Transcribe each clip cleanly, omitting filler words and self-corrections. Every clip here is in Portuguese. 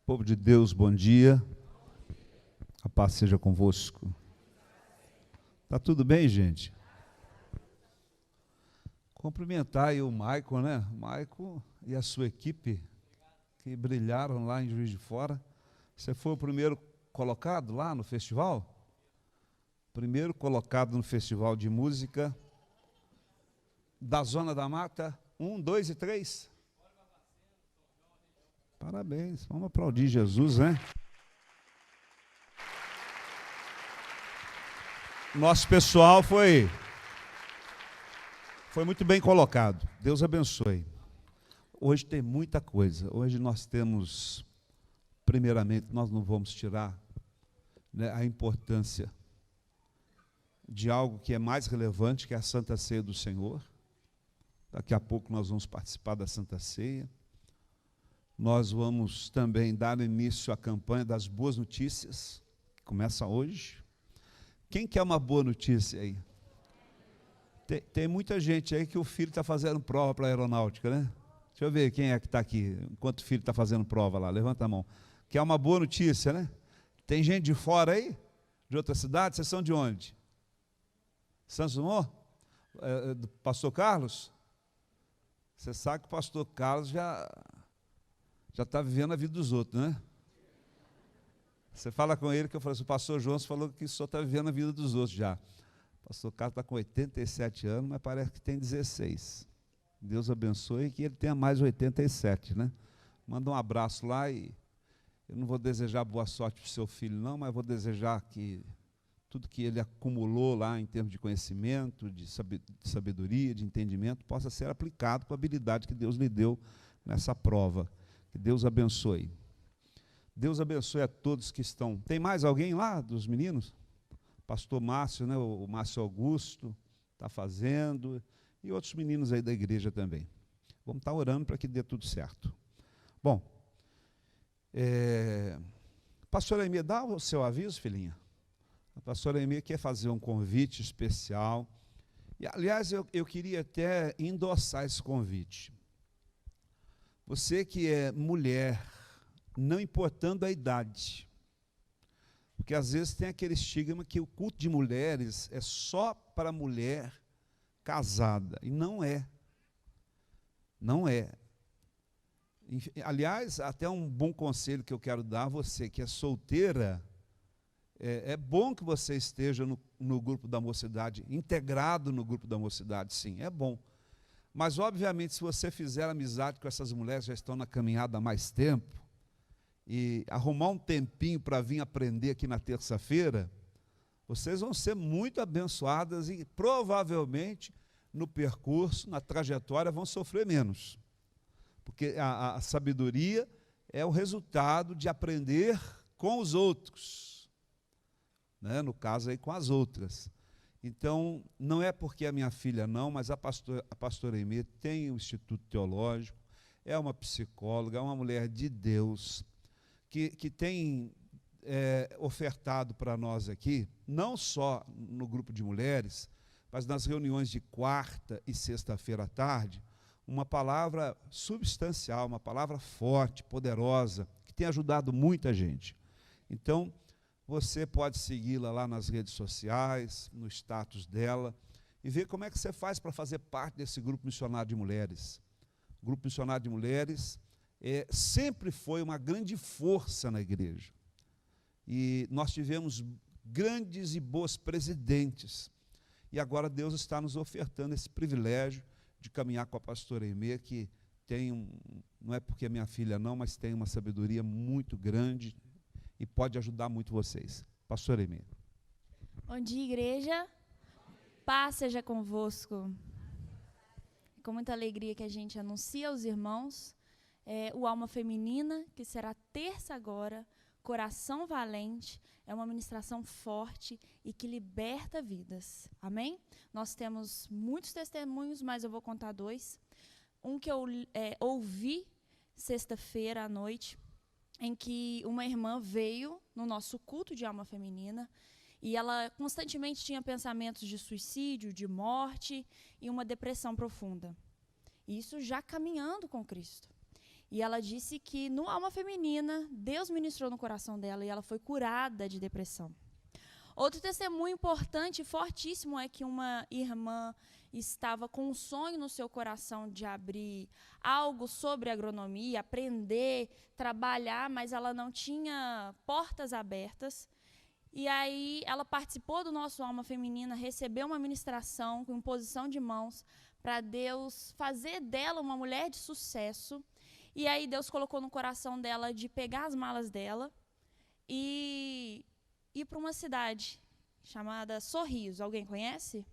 Povo de Deus, bom dia. A paz seja convosco. Tá tudo bem, gente? Cumprimentar aí o Maicon, né? O Maicon e a sua equipe que brilharam lá em Juiz de Fora. Você foi o primeiro colocado lá no festival? Primeiro colocado no festival de música da Zona da Mata, 1, 2 e 3. Parabéns, vamos aplaudir Jesus, né? Nosso pessoal foi muito bem colocado. Deus abençoe. Hoje tem muita coisa. Hoje nós temos, primeiramente, nós não vamos tirar, né, a importância de algo que é mais relevante, que é a Santa Ceia do Senhor. Daqui a pouco nós vamos participar da Santa Ceia. Nós vamos também dar início à campanha das boas notícias, que começa hoje. Quem quer uma boa notícia aí? Tem muita gente aí que o filho está fazendo prova para a aeronáutica, né? Deixa eu ver quem é que está aqui, enquanto o filho está fazendo prova lá. Levanta a mão. Quer uma boa notícia, né? Tem gente de fora aí? De outra cidade? Vocês são de onde? Santos Dumont? Do pastor Carlos? Você sabe que o pastor Carlos já está vivendo a vida dos outros, né? Você fala com ele que eu falei assim, o pastor João falou que só está vivendo a vida dos outros já. O pastor Carlos está com 87 anos, mas parece que tem 16. Deus abençoe e que ele tenha mais 87, né? Manda um abraço lá e eu não vou desejar boa sorte para o seu filho não, mas vou desejar que tudo que ele acumulou lá em termos de conhecimento, de sabedoria, de entendimento, possa ser aplicado com a habilidade que Deus lhe deu nessa prova. Que Deus abençoe. Deus abençoe a todos que estão. Tem mais alguém lá dos meninos? Pastor Márcio, né? O Márcio Augusto está fazendo, e outros meninos aí da igreja também. Vamos estar orando para que dê tudo certo. Bom, pastora Emê, dá o seu aviso, filhinha. A pastora Emê quer fazer um convite especial. E, aliás, eu queria até endossar esse convite. Você que é mulher, não importando a idade, porque às vezes tem aquele estigma que o culto de mulheres é só para mulher casada, e não é. Não é. Aliás, até um bom conselho que eu quero dar a você que é solteira, é bom que você esteja no grupo da mocidade, integrado no grupo da mocidade, sim, é bom. Mas, obviamente, se você fizer amizade com essas mulheres que já estão na caminhada há mais tempo, e arrumar um tempinho para vir aprender aqui na terça-feira, vocês vão ser muito abençoadas e, provavelmente, no percurso, na trajetória, vão sofrer menos. Porque a sabedoria é o resultado de aprender com os outros, né? No caso aí com as outras. Então, não é porque a minha filha não, mas a pastora Emê tem um instituto teológico, é uma psicóloga, é uma mulher de Deus, que tem ofertado para nós aqui, não só no grupo de mulheres, mas nas reuniões de quarta e sexta-feira à tarde, uma palavra substancial, uma palavra forte, poderosa, que tem ajudado muita gente. Então, você pode segui-la lá nas redes sociais, no status dela, e ver como é que você faz para fazer parte desse grupo missionário de mulheres. O grupo missionário de mulheres sempre foi uma grande força na igreja. E nós tivemos grandes e boas presidentes. E agora Deus está nos ofertando esse privilégio de caminhar com a pastora Emê, que tem não é porque é minha filha não, mas tem uma sabedoria muito grande e pode ajudar muito vocês. Pastora Emê. Bom dia, igreja. Paz seja convosco. Com muita alegria que a gente anuncia aos irmãos o Alma Feminina, que será terça agora, Coração Valente. É uma ministração forte e que liberta vidas. Amém? Nós temos muitos testemunhos, mas eu vou contar 2. Um que eu ouvi sexta-feira à noite, em que uma irmã veio no nosso culto de alma feminina e ela constantemente tinha pensamentos de suicídio, de morte e uma depressão profunda. Isso já caminhando com Cristo. E ela disse que no Alma Feminina, Deus ministrou no coração dela e ela foi curada de depressão. Outro testemunho importante e fortíssimo é que uma irmã estava com um sonho no seu coração de abrir algo sobre agronomia, aprender, trabalhar, mas ela não tinha portas abertas. E aí ela participou do nosso Alma Feminina, recebeu uma ministração com imposição de mãos para Deus fazer dela uma mulher de sucesso. E aí Deus colocou no coração dela de pegar as malas dela e ir para uma cidade chamada Sorriso. Alguém conhece?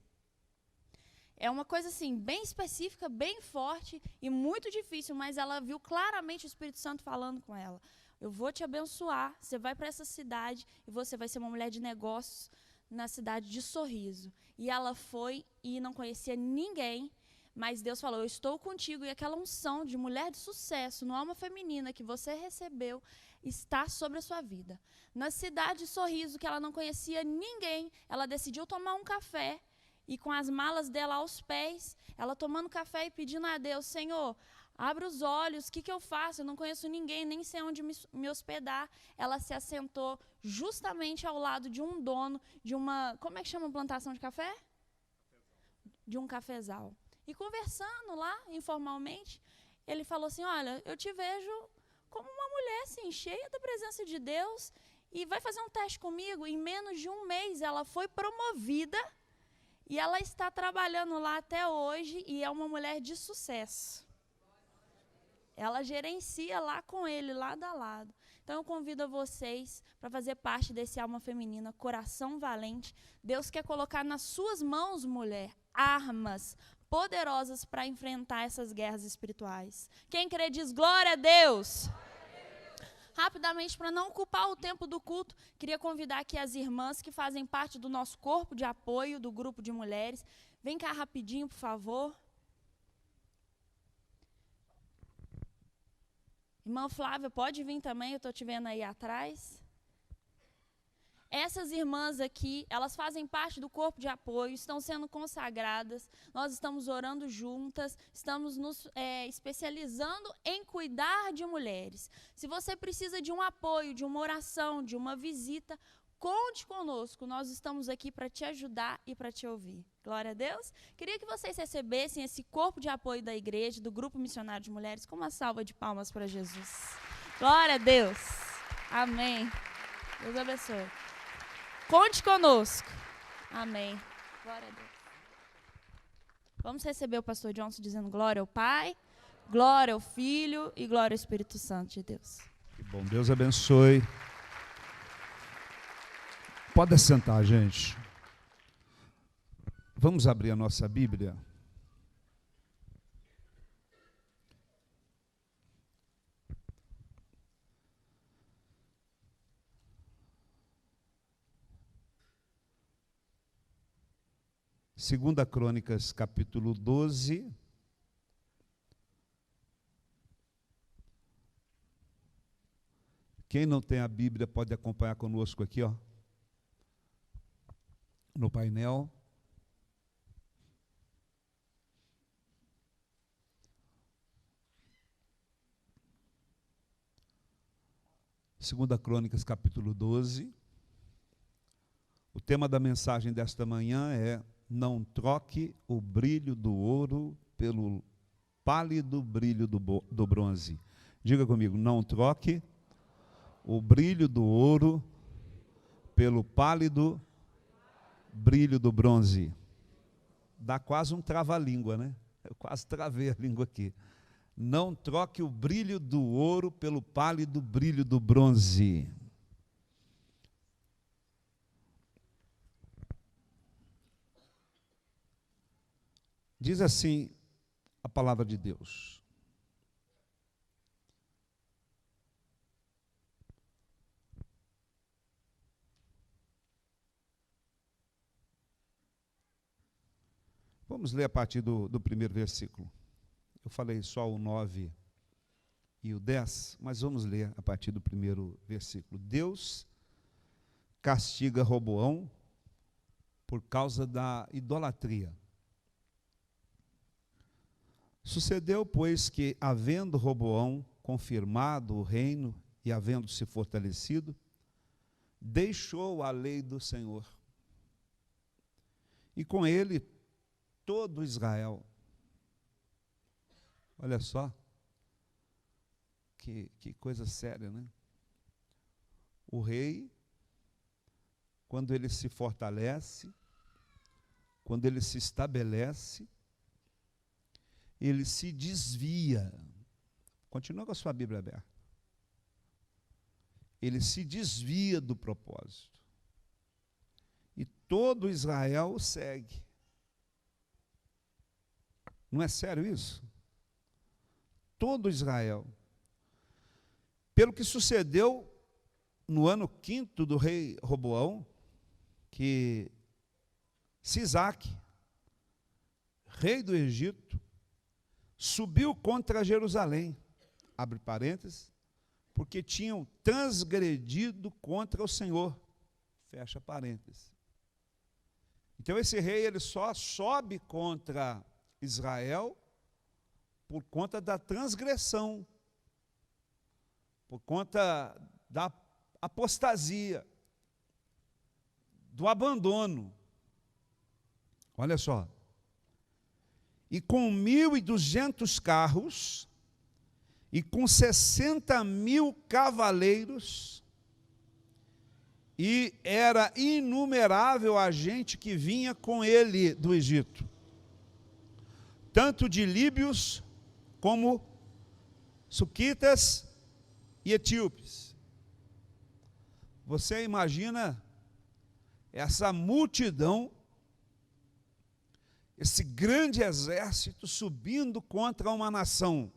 É uma coisa assim, bem específica, bem forte e muito difícil, mas ela viu claramente o Espírito Santo falando com ela. Eu vou te abençoar, você vai para essa cidade e você vai ser uma mulher de negócios na cidade de Sorriso. E ela foi e não conhecia ninguém, mas Deus falou, eu estou contigo. E aquela unção de mulher de sucesso no Alma Feminina que você recebeu está sobre a sua vida. Na cidade de Sorriso, que ela não conhecia ninguém, ela decidiu tomar um café. E com as malas dela aos pés, ela tomando café e pedindo a Deus, Senhor, abre os olhos, o que eu faço? Eu não conheço ninguém, nem sei onde me hospedar. Ela se assentou justamente ao lado de um dono de uma, como é que chama a plantação de café? De um cafezal. E conversando lá, informalmente, ele falou assim, olha, eu te vejo como uma mulher assim, cheia da presença de Deus e vai fazer um teste comigo. Em menos de um mês, ela foi promovida. E ela está trabalhando lá até hoje e é uma mulher de sucesso. Ela gerencia lá com ele, lado a lado. Então eu convido a vocês para fazer parte desse Alma Feminina, Coração Valente. Deus quer colocar nas suas mãos, mulher, armas poderosas para enfrentar essas guerras espirituais. Quem crê diz glória a Deus. Rapidamente, para não ocupar o tempo do culto, queria convidar aqui as irmãs que fazem parte do nosso corpo de apoio, do grupo de mulheres. Vem cá rapidinho, por favor. Irmã Flávia, pode vir também, eu estou te vendo aí atrás. Essas irmãs aqui, elas fazem parte do corpo de apoio, estão sendo consagradas, nós estamos orando juntas, estamos nos especializando em cuidar de mulheres. Se você precisa de um apoio, de uma oração, de uma visita, conte conosco, nós estamos aqui para te ajudar e para te ouvir. Glória a Deus. Queria que vocês recebessem esse corpo de apoio da igreja, do Grupo Missionário de Mulheres, com uma salva de palmas para Jesus. Glória a Deus. Amém. Deus abençoe. Conte conosco. Amém. Glória a Deus. Vamos receber o pastor Johnson dizendo glória ao Pai, glória ao Filho e glória ao Espírito Santo de Deus. Que bom, Deus abençoe. Pode sentar, gente. Vamos abrir a nossa Bíblia. Segunda Crônicas, capítulo 12. Quem não tem a Bíblia pode acompanhar conosco aqui, ó, no painel. Segunda Crônicas, capítulo 12. O tema da mensagem desta manhã é: não troque o brilho do ouro pelo pálido brilho do bronze. Diga comigo, não troque o brilho do ouro pelo pálido brilho do bronze. Dá quase um trava-língua, né? Eu quase travei a língua aqui. Não troque o brilho do ouro pelo pálido brilho do bronze. Diz assim a palavra de Deus: vamos ler a partir do primeiro versículo. Eu falei só o 9 e o 10, mas vamos ler a partir do primeiro versículo. Deus castiga Roboão por causa da idolatria. Sucedeu, pois, que, havendo Roboão confirmado o reino e havendo se fortalecido, deixou a lei do Senhor. E com ele todo Israel. Olha só, que coisa séria, né? O rei, quando ele se fortalece, quando ele se estabelece, ele se desvia. Continua com a sua Bíblia aberta. Ele se desvia do propósito. E todo Israel o segue. Não é sério isso? Todo Israel. Pelo que sucedeu no ano 5º do rei Roboão, que Sisaque, rei do Egito, subiu contra Jerusalém, abre parênteses, porque tinham transgredido contra o Senhor, fecha parênteses. Então esse rei ele só sobe contra Israel por conta da transgressão, por conta da apostasia, do abandono. Olha só. E com 1.200 carros, e com 60.000 cavaleiros, e era inumerável a gente que vinha com ele do Egito, tanto de líbios como suquitas e etíopes. Você imagina essa multidão, esse grande exército subindo contra uma nação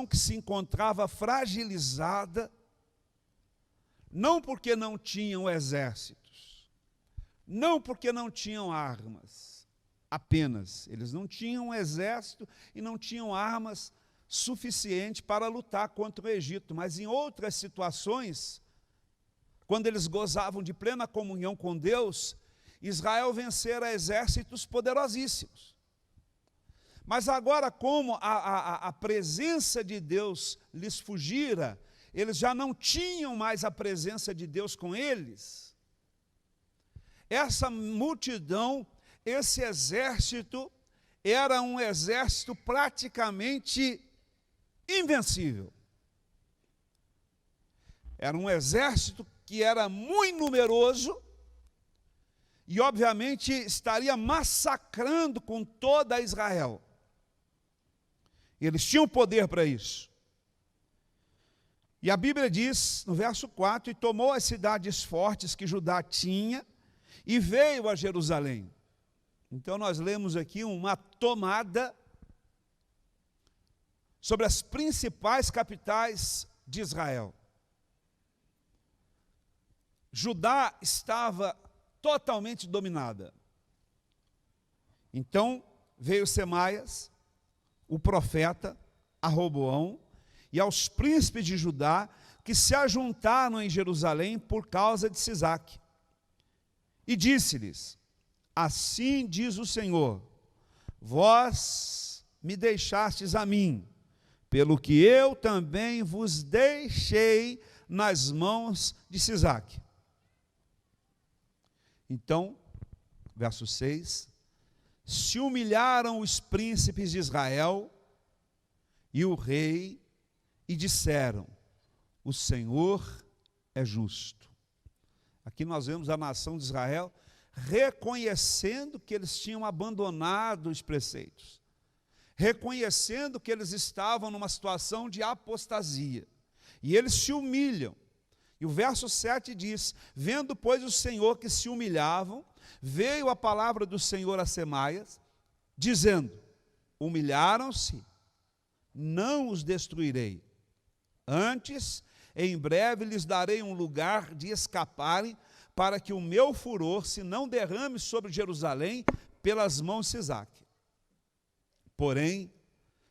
que se encontrava fragilizada, não porque não tinham exércitos, não porque não tinham armas, apenas. Eles não tinham exército e não tinham armas suficientes para lutar contra o Egito, mas em outras situações, quando eles gozavam de plena comunhão com Deus, Israel vencera exércitos poderosíssimos. Mas agora, como a presença de Deus lhes fugira, eles já não tinham mais a presença de Deus com eles. Essa multidão, esse exército, era um exército praticamente invencível. Era um exército que era muito numeroso e, obviamente, estaria massacrando com toda Israel. Eles tinham poder para isso. E a Bíblia diz, no verso 4, e tomou as cidades fortes que Judá tinha e veio a Jerusalém. Então nós lemos aqui uma tomada sobre as principais capitais de Israel. Judá estava totalmente dominada. Então veio Semaias, o profeta, a Roboão, e aos príncipes de Judá, que se ajuntaram em Jerusalém por causa de Sisaque. E disse-lhes, assim diz o Senhor, vós me deixastes a mim, pelo que eu também vos deixei nas mãos de Sisaque. Então, verso 6, se humilharam os príncipes de Israel e o rei, e disseram, o Senhor é justo. Aqui nós vemos a nação de Israel reconhecendo que eles tinham abandonado os preceitos, reconhecendo que eles estavam numa situação de apostasia, e eles se humilham. E o verso 7 diz, vendo, pois, o Senhor que se humilhavam, veio a palavra do Senhor a Semaias, dizendo, humilharam-se, não os destruirei. Antes, em breve lhes darei um lugar de escaparem, para que o meu furor se não derrame sobre Jerusalém pelas mãos de Sisaque. Porém,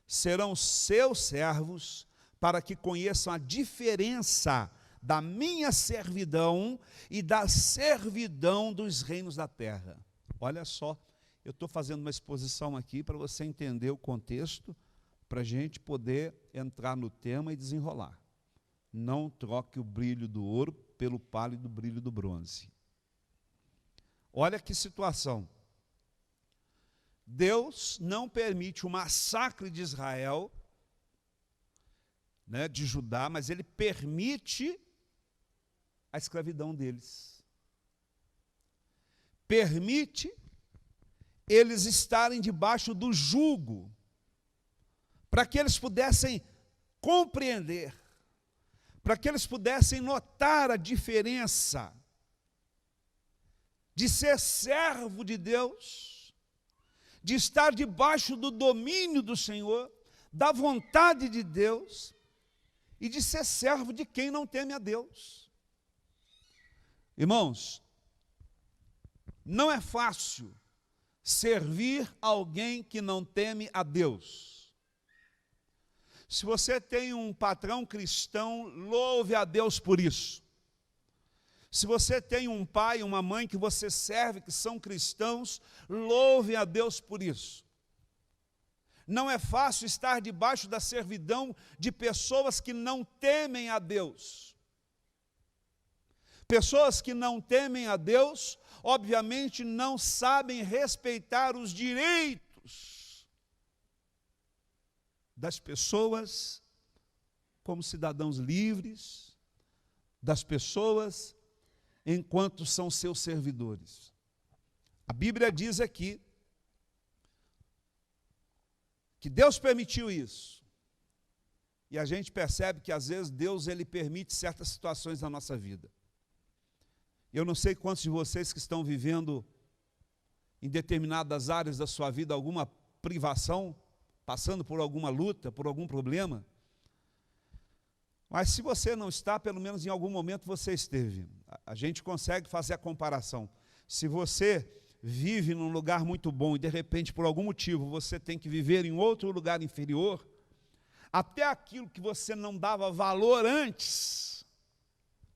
serão seus servos, para que conheçam a diferença da minha servidão e da servidão dos reinos da terra. Olha só, eu estou fazendo uma exposição aqui para você entender o contexto para a gente poder entrar no tema e desenrolar. Não troque o brilho do ouro pelo pálido brilho do bronze. Olha que situação. Deus não permite o massacre de Israel, né, de Judá, mas ele permite a escravidão deles. Permite eles estarem debaixo do jugo, para que eles pudessem compreender, para que eles pudessem notar a diferença de ser servo de Deus, de estar debaixo do domínio do Senhor, da vontade de Deus, e de ser servo de quem não teme a Deus. Irmãos, não é fácil servir alguém que não teme a Deus. Se você tem um patrão cristão, louve a Deus por isso. Se você tem um pai e uma mãe que você serve, que são cristãos, louve a Deus por isso. Não é fácil estar debaixo da servidão de pessoas que não temem a Deus. Pessoas que não temem a Deus, obviamente não sabem respeitar os direitos das pessoas como cidadãos livres, das pessoas enquanto são seus servidores. A Bíblia diz aqui que Deus permitiu isso. E a gente percebe que às vezes Deus ele permite certas situações na nossa vida. Eu não sei quantos de vocês que estão vivendo em determinadas áreas da sua vida alguma privação, passando por alguma luta, por algum problema. Mas se você não está, pelo menos em algum momento você esteve. A gente consegue fazer a comparação. Se você vive num lugar muito bom e de repente por algum motivo você tem que viver em outro lugar inferior, até aquilo que você não dava valor antes,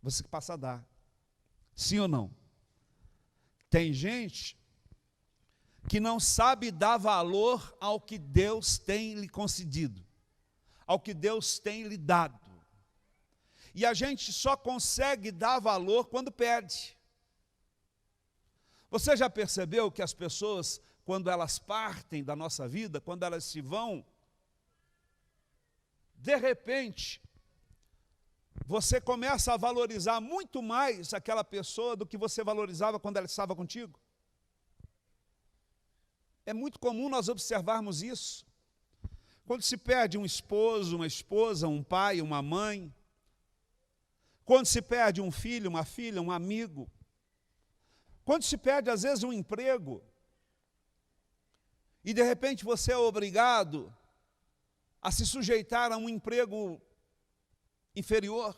você passa a dar. Sim ou não? Tem gente que não sabe dar valor ao que Deus tem lhe concedido, ao que Deus tem lhe dado. E a gente só consegue dar valor quando perde. Você já percebeu que as pessoas, quando elas partem da nossa vida, quando elas se vão, de repente, você começa a valorizar muito mais aquela pessoa do que você valorizava quando ela estava contigo? É muito comum nós observarmos isso. Quando se perde um esposo, uma esposa, um pai, uma mãe, quando se perde um filho, uma filha, um amigo, quando se perde às vezes um emprego, e de repente você é obrigado a se sujeitar a um emprego inferior.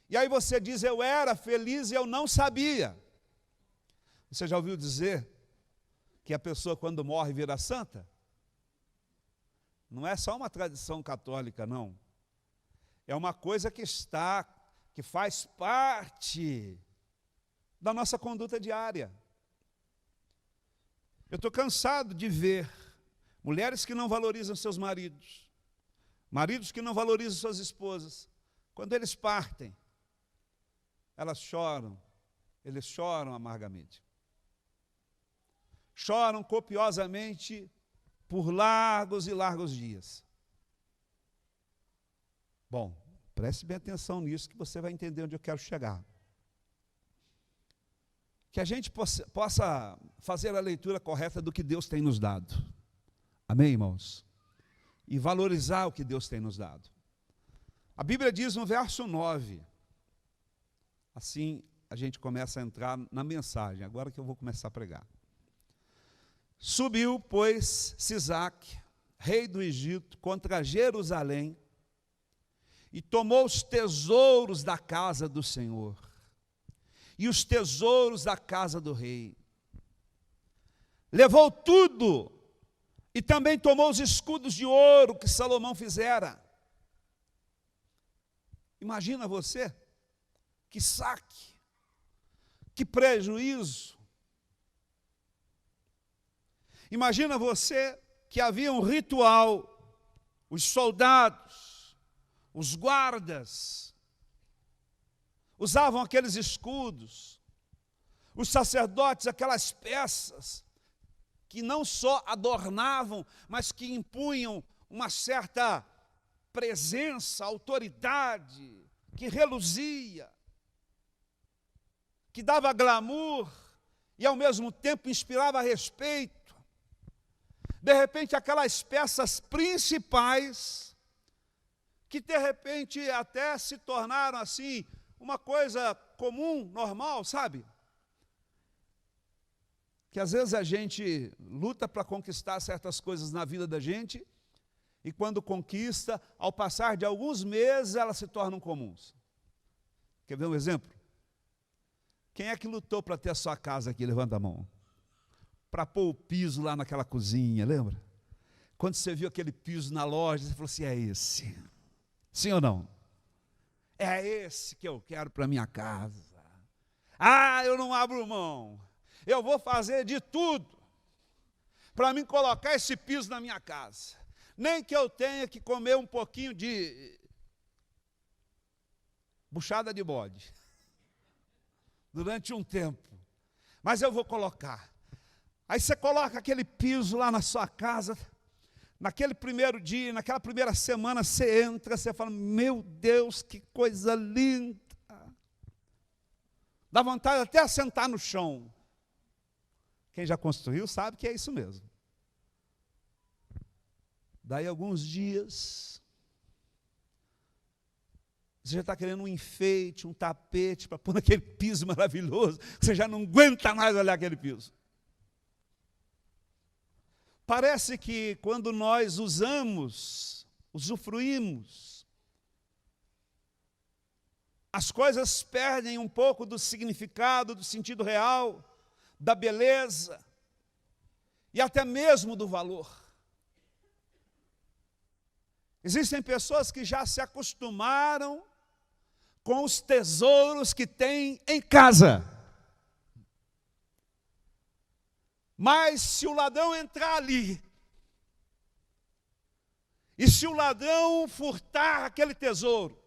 E aí você diz, eu era feliz e eu não sabia. Você já ouviu dizer que a pessoa quando morre vira santa? Não é só uma tradição católica, não. É uma coisa que faz parte da nossa conduta diária. Eu estou cansado de ver mulheres que não valorizam seus maridos, maridos que não valorizam suas esposas. Quando eles partem, eles choram amargamente. Choram copiosamente por largos e largos dias. Bom, preste bem atenção nisso que você vai entender onde eu quero chegar. Que a gente possa fazer a leitura correta do que Deus tem nos dado. Amém, irmãos? E valorizar o que Deus tem nos dado. A Bíblia diz no verso 9, assim a gente começa a entrar na mensagem, agora que eu vou começar a pregar. Subiu, pois, Sisaque, rei do Egito, contra Jerusalém, e tomou os tesouros da casa do Senhor, e os tesouros da casa do rei. Levou tudo, e também tomou os escudos de ouro que Salomão fizera. Imagina você, que saque, que prejuízo. Imagina você que havia um ritual os soldados, os guardas, usavam aqueles escudos, os sacerdotes, aquelas peças que não só adornavam, mas que impunham uma certa presença, autoridade, que reluzia, que dava glamour e ao mesmo tempo inspirava respeito. De repente, aquelas peças principais, que de repente até se tornaram assim, uma coisa comum, normal, sabe? Que às vezes a gente luta para conquistar certas coisas na vida da gente, e quando conquista, ao passar de alguns meses, elas se tornam comuns. Quer ver um exemplo? Quem é que lutou para ter a sua casa aqui? Levanta a mão. Para pôr o piso lá naquela cozinha, lembra? Quando você viu aquele piso na loja, você falou assim, é esse. Sim ou não? É esse que eu quero para minha casa. Ah, eu não abro mão. Eu vou fazer de tudo para mim colocar esse piso na minha casa. Nem que eu tenha que comer um pouquinho de buchada de bode durante um tempo. Mas eu vou colocar. Aí você coloca aquele piso lá na sua casa, naquele primeiro dia, naquela primeira semana, você entra, você fala, meu Deus, que coisa linda. Dá vontade até de sentar no chão. Quem já construiu sabe que é isso mesmo. Daí alguns dias, você já está querendo um enfeite, um tapete, para pôr naquele piso maravilhoso, você já não aguenta mais olhar aquele piso. Parece que quando nós usamos, usufruímos, as coisas perdem um pouco do significado, do sentido real, da beleza e até mesmo do valor. Existem pessoas que já se acostumaram com os tesouros que têm em casa. Mas se o ladrão entrar ali, e se o ladrão furtar aquele tesouro,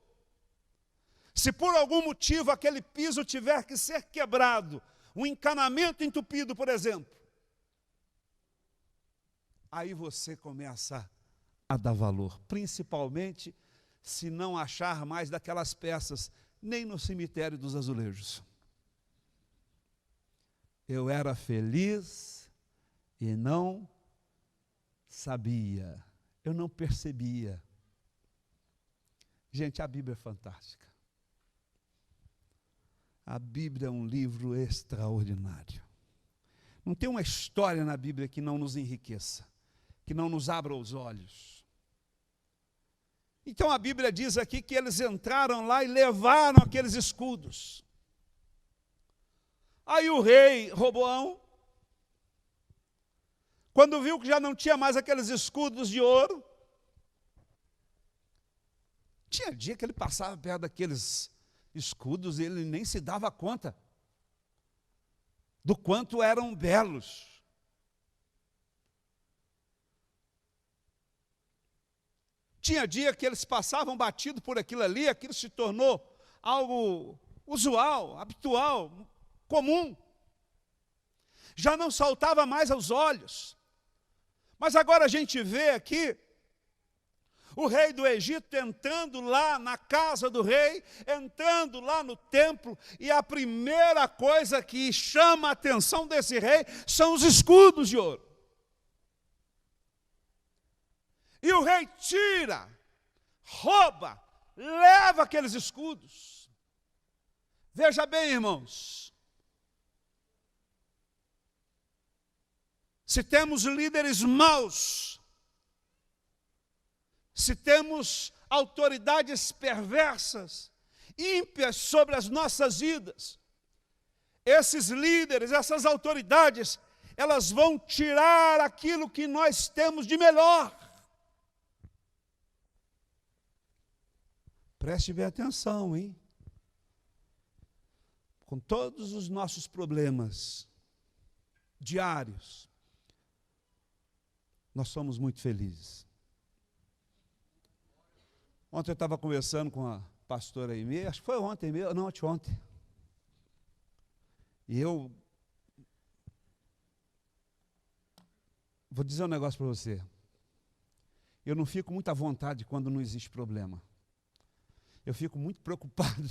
se por algum motivo aquele piso tiver que ser quebrado, um encanamento entupido, por exemplo, aí você começa a dar valor, principalmente se não achar mais daquelas peças, nem no cemitério dos azulejos. Eu era feliz e não sabia, eu não percebia. Gente, a Bíblia é fantástica. A Bíblia é um livro extraordinário. Não tem uma história na Bíblia que não nos enriqueça, que não nos abra os olhos. Então a Bíblia diz aqui que eles entraram lá e levaram aqueles escudos. Aí o rei Roboão, quando viu que já não tinha mais aqueles escudos de ouro, tinha dia que ele passava perto daqueles escudos e ele nem se dava conta do quanto eram belos. Tinha dia que eles passavam batido por aquilo ali, aquilo se tornou algo usual, habitual, comum. Já não saltava mais aos olhos. Mas agora a gente vê aqui o rei do Egito entrando lá na casa do rei, entrando lá no templo, e a primeira coisa que chama a atenção desse rei são os escudos de ouro. E o rei tira, rouba, leva aqueles escudos. Veja bem, irmãos, se temos líderes maus, se temos autoridades perversas, ímpias sobre as nossas vidas, esses líderes, essas autoridades, elas vão tirar aquilo que nós temos de melhor. Preste bem atenção, hein? Com todos os nossos problemas diários, nós somos muito felizes. Ontem eu estava conversando com a pastora Aimee, acho que foi ontem mesmo, não, anteontem. E eu vou dizer um negócio para você. Eu não fico muito à vontade quando não existe problema. Eu fico muito preocupado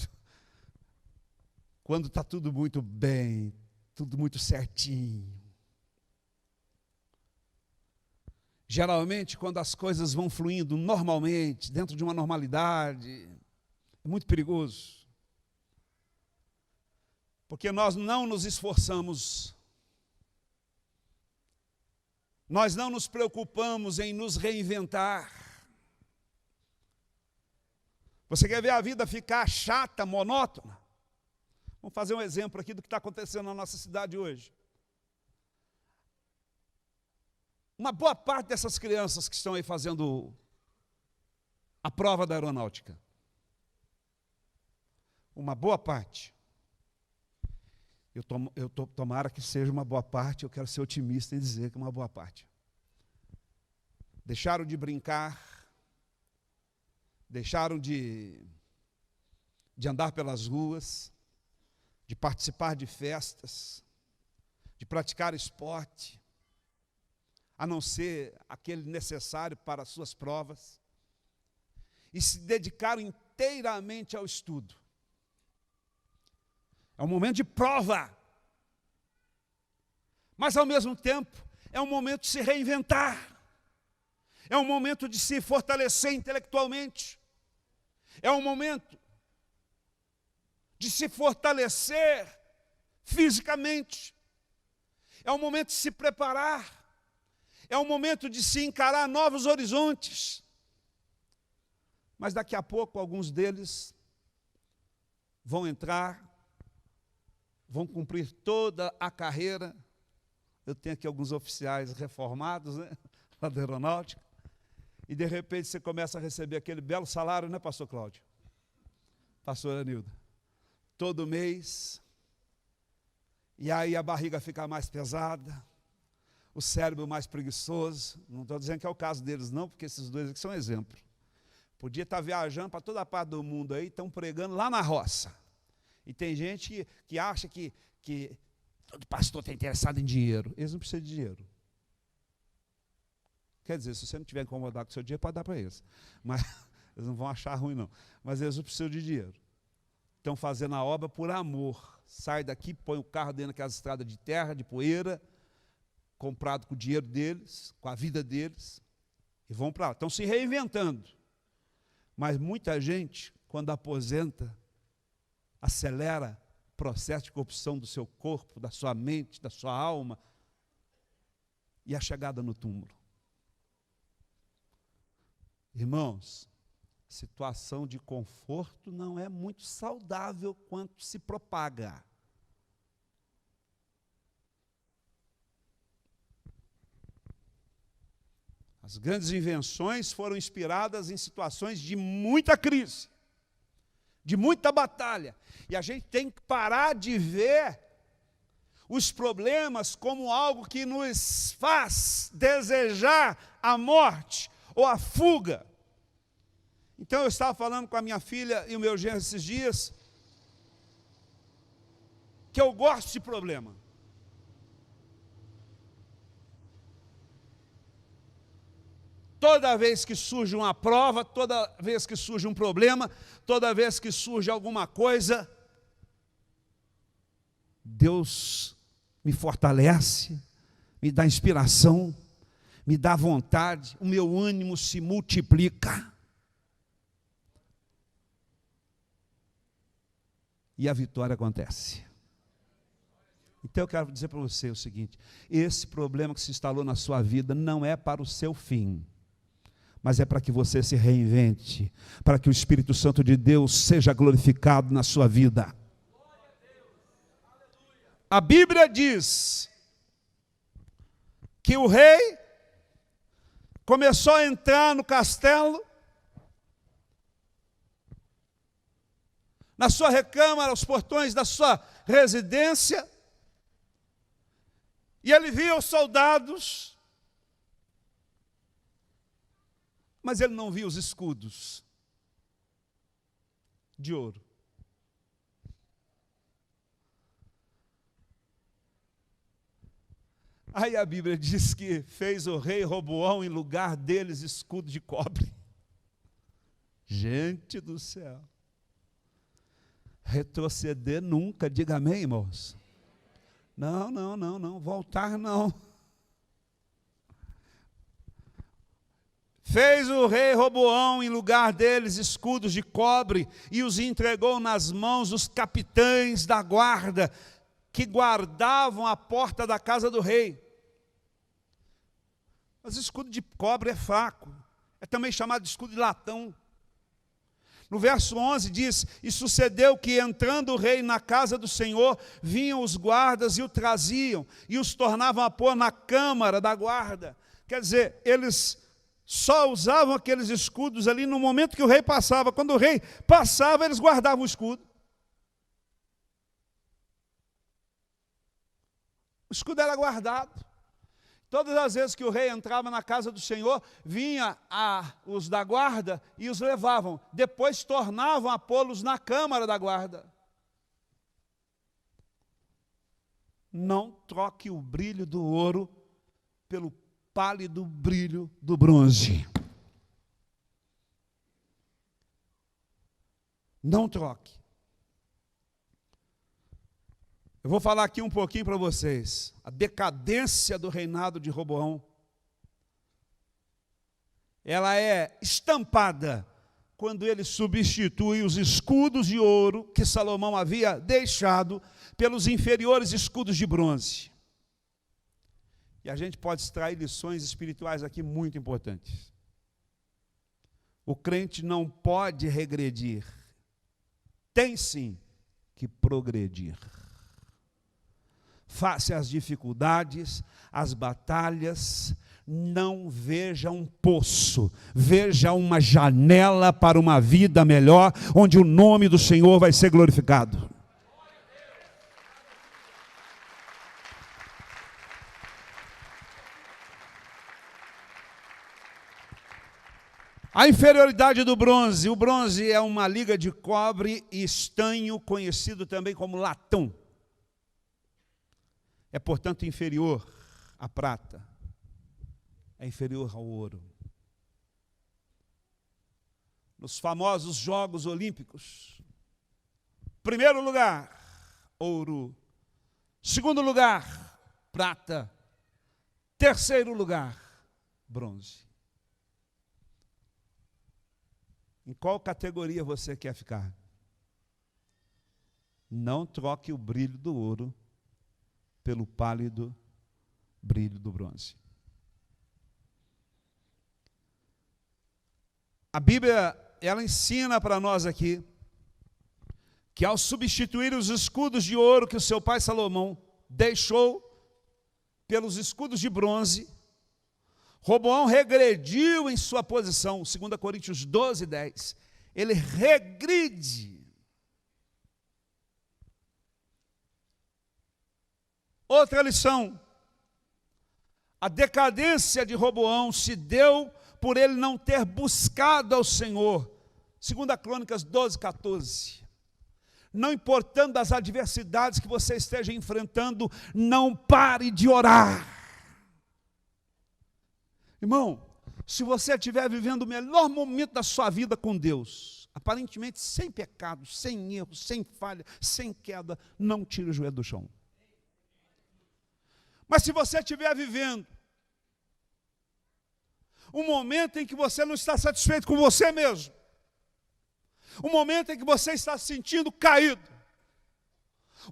quando está tudo muito bem, tudo muito certinho. Geralmente, quando as coisas vão fluindo normalmente, dentro de uma normalidade, é muito perigoso. Porque nós não nos esforçamos, nós não nos preocupamos em nos reinventar. Você quer ver a vida ficar chata, monótona? Vamos fazer um exemplo aqui do que está acontecendo na nossa cidade hoje. Uma boa parte dessas crianças que estão aí fazendo a prova da aeronáutica, uma boa parte, tomara que seja uma boa parte, eu quero ser otimista em dizer que é uma boa parte. Deixaram de brincar, deixaram de andar pelas ruas, de participar de festas, de praticar esporte, a não ser aquele necessário para as suas provas, e se dedicaram inteiramente ao estudo. É um momento de prova, mas ao mesmo tempo é um momento de se reinventar, é um momento de se fortalecer intelectualmente, é um momento de se fortalecer fisicamente, é um momento de se preparar, é um momento de se encarar novos horizontes. Mas daqui a pouco alguns deles vão entrar, vão cumprir toda a carreira. Eu tenho aqui alguns oficiais reformados, né, lá da aeronáutica, e de repente você começa a receber aquele belo salário, né, pastor Cláudio? Pastor Anilda? Todo mês, e aí a barriga fica mais pesada, o cérebro mais preguiçoso. Não estou dizendo que é o caso deles não, porque esses dois aqui são exemplo. Podia estar viajando para toda a parte do mundo aí, estão pregando lá na roça. E tem gente que acha que todo pastor está interessado em dinheiro. Eles não precisam de dinheiro. Quer dizer, se você não tiver incomodado com o seu dinheiro, pode dar para eles. Mas eles não vão achar ruim não. Mas eles não precisam de dinheiro. Estão fazendo a obra por amor. Sai daqui, põe o carro dentro daquelas estradas de terra, de poeira, comprado com o dinheiro deles, com a vida deles, e vão para lá. Estão se reinventando. Mas muita gente, quando aposenta, acelera o processo de corrupção do seu corpo, da sua mente, da sua alma, e a chegada no túmulo. Irmãos, situação de conforto não é muito saudável quanto se propaga. As grandes invenções foram inspiradas em situações de muita crise, de muita batalha. E a gente tem que parar de ver os problemas como algo que nos faz desejar a morte ou a fuga. Então eu estava falando com a minha filha e o meu genro esses dias, que eu gosto de problema. Toda vez que surge uma prova, toda vez que surge um problema, toda vez que surge alguma coisa, Deus me fortalece, me dá inspiração, me dá vontade, o meu ânimo se multiplica. E a vitória acontece. Então eu quero dizer para você o seguinte: esse problema que se instalou na sua vida não é para o seu fim, mas é para que você se reinvente, para que o Espírito Santo de Deus seja glorificado na sua vida. A Bíblia diz que o rei começou a entrar no castelo, na sua recâmara, aos portões da sua residência, e ele via os soldados, mas ele não via os escudos. de ouro. Aí a Bíblia diz que fez o rei Roboão em lugar deles escudo de cobre. Gente do céu. Retroceder nunca, diga amém, irmãos. Não, voltar não. Fez o rei Roboão em lugar deles escudos de cobre e os entregou nas mãos dos capitães da guarda que guardavam a porta da casa do rei. Mas escudo de cobre é fraco, é também chamado de escudo de latão. No verso 11 diz, e sucedeu que entrando o rei na casa do Senhor, vinham os guardas e o traziam, e os tornavam a pôr na câmara da guarda. Quer dizer, eles só usavam aqueles escudos ali no momento que o rei passava. Quando o rei passava, eles guardavam o escudo. O escudo era guardado. Todas as vezes que o rei entrava na casa do Senhor, vinha os da guarda e os levavam. Depois tornavam a pô-los na câmara da guarda. Não troque o brilho do ouro pelo pálido brilho do bronze. Não troque. Eu vou falar aqui um pouquinho para vocês. A decadência do reinado de Roboão, ela é estampada quando ele substitui os escudos de ouro que Salomão havia deixado pelos inferiores escudos de bronze. E a gente pode extrair lições espirituais aqui muito importantes. O crente não pode regredir, tem sim que progredir. Face às dificuldades, às batalhas, não veja um poço, veja uma janela para uma vida melhor, onde o nome do Senhor vai ser glorificado. A inferioridade do bronze. O bronze é uma liga de cobre e estanho, conhecido também como latão. É, portanto, inferior à prata. É inferior ao ouro. Nos famosos Jogos Olímpicos, primeiro lugar, ouro. Segundo lugar, prata. Terceiro lugar, bronze. Em qual categoria você quer ficar? Não troque o brilho do ouro pelo pálido brilho do bronze. A Bíblia, ela ensina para nós aqui que ao substituir os escudos de ouro que o seu pai Salomão deixou pelos escudos de bronze, Roboão regrediu em sua posição, 2 Coríntios 12, 10. Ele regride. Outra lição. A decadência de Roboão se deu por ele não ter buscado ao Senhor. 2 Crônicas 12, 14. Não importando as adversidades que você esteja enfrentando, não pare de orar. Irmão, se você estiver vivendo o melhor momento da sua vida com Deus, aparentemente sem pecado, sem erro, sem falha, sem queda, não tire o joelho do chão. Mas se você estiver vivendo um momento em que você não está satisfeito com você mesmo, um momento em que você está se sentindo caído,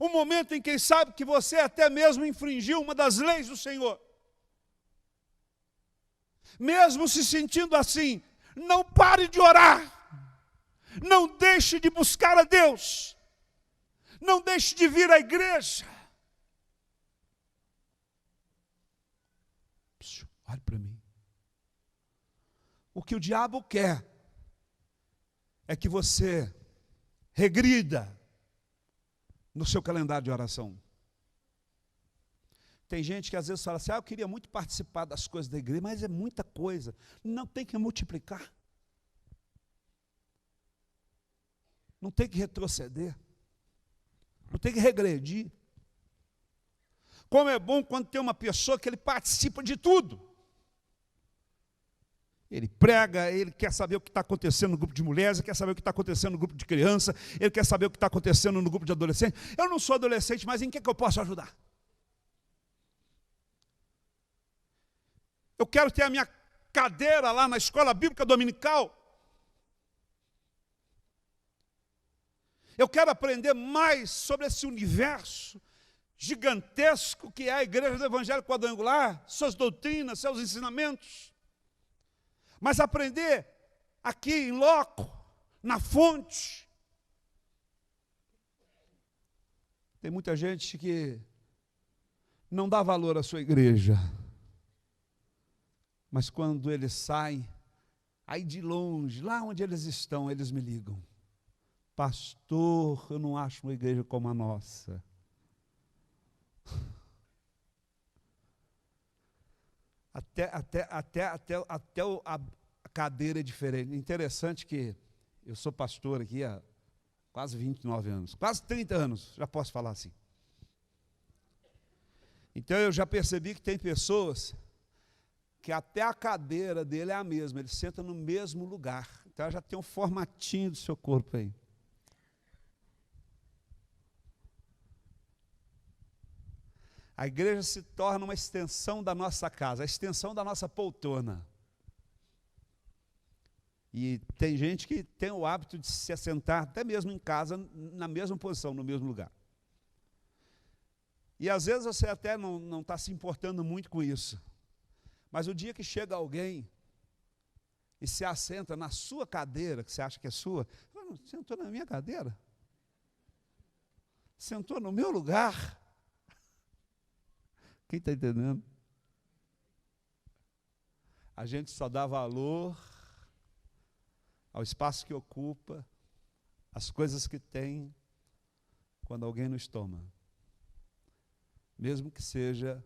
um momento em que sabe que você até mesmo infringiu uma das leis do Senhor, mesmo se sentindo assim, não pare de orar, não deixe de buscar a Deus, não deixe de vir à igreja. Olhe para mim. O que o diabo quer é que você regrida no seu calendário de oração. Tem gente que às vezes fala assim, eu queria muito participar das coisas da igreja, mas é muita coisa. Não, tem que multiplicar. não tem que retroceder, não tem que regredir. Como é bom quando tem uma pessoa que ele participa de tudo. Ele prega, ele quer saber o que está acontecendo no grupo de mulheres, ele quer saber o que está acontecendo no grupo de criança, ele quer saber o que está acontecendo no grupo de adolescente. Eu não sou adolescente, mas em que eu posso ajudar? Eu quero ter a minha cadeira lá na escola bíblica dominical. Eu quero aprender mais sobre esse universo gigantesco que é a Igreja do Evangelho Quadrangular, suas doutrinas, seus ensinamentos. Mas aprender aqui em loco, na fonte. Tem muita gente que não dá valor à sua igreja. Mas quando eles saem, aí de longe, lá onde eles estão, eles me ligam. Pastor, eu não acho uma igreja como a nossa. Até a cadeira é diferente. Interessante que eu sou pastor aqui há quase 29 anos, quase 30 anos, já posso falar assim. Então eu já percebi que tem pessoas que até a cadeira dele é a mesma, ele senta no mesmo lugar. Então já tem um formatinho do seu corpo aí. A igreja se torna uma extensão da nossa casa, a extensão da nossa poltrona. E tem gente que tem o hábito de se assentar até mesmo em casa, na mesma posição, no mesmo lugar. E às vezes você até não está se importando muito com isso. Mas o dia que chega alguém e se assenta na sua cadeira, que você acha que é sua, sentou na minha cadeira? Sentou no meu lugar? Quem está entendendo? A gente só dá valor ao espaço que ocupa, às coisas que tem, quando alguém nos toma. Mesmo que seja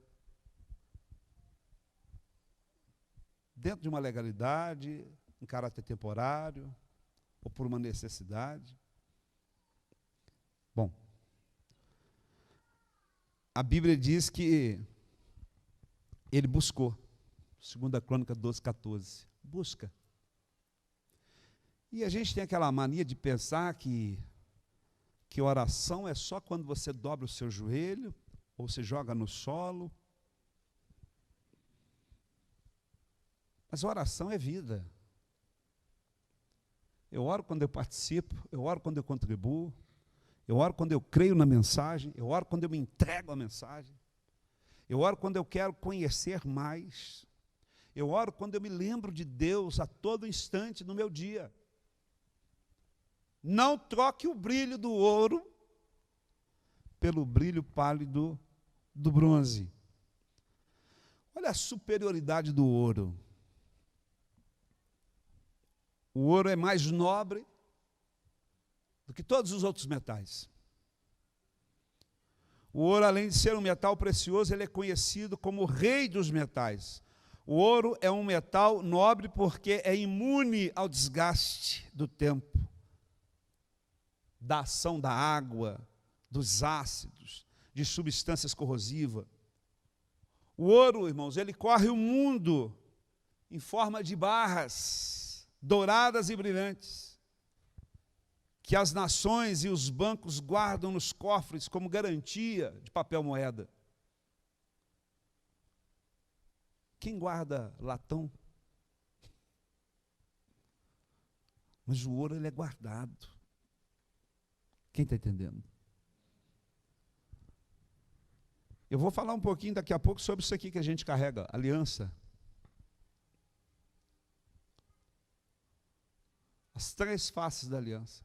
dentro de uma legalidade, em caráter temporário, ou por uma necessidade. Bom, a Bíblia diz que ele buscou, 2 Crônica 12:14, busca. E a gente tem aquela mania de pensar que oração é só quando você dobra o seu joelho, ou se joga no solo. Mas oração é vida. Eu oro quando eu participo, eu oro quando eu contribuo, eu oro quando eu creio na mensagem, eu oro quando eu me entrego à mensagem, eu oro quando eu quero conhecer mais, eu oro quando eu me lembro de Deus a todo instante no meu dia. Não troque o brilho do ouro pelo brilho pálido do bronze. Olha a superioridade do ouro. O ouro é mais nobre do que todos os outros metais. O ouro, além de ser um metal precioso, ele é conhecido como o rei dos metais. O ouro é um metal nobre porque é imune ao desgaste do tempo, da ação da água, dos ácidos, de substâncias corrosivas. O ouro, irmãos, ele corre o mundo em forma de barras douradas e brilhantes, que as nações e os bancos guardam nos cofres como garantia de papel moeda. Quem guarda latão? Mas o ouro ele é guardado. Quem está entendendo? Eu vou falar um pouquinho daqui a pouco sobre isso aqui que a gente carrega, aliança. As 3 faces da aliança,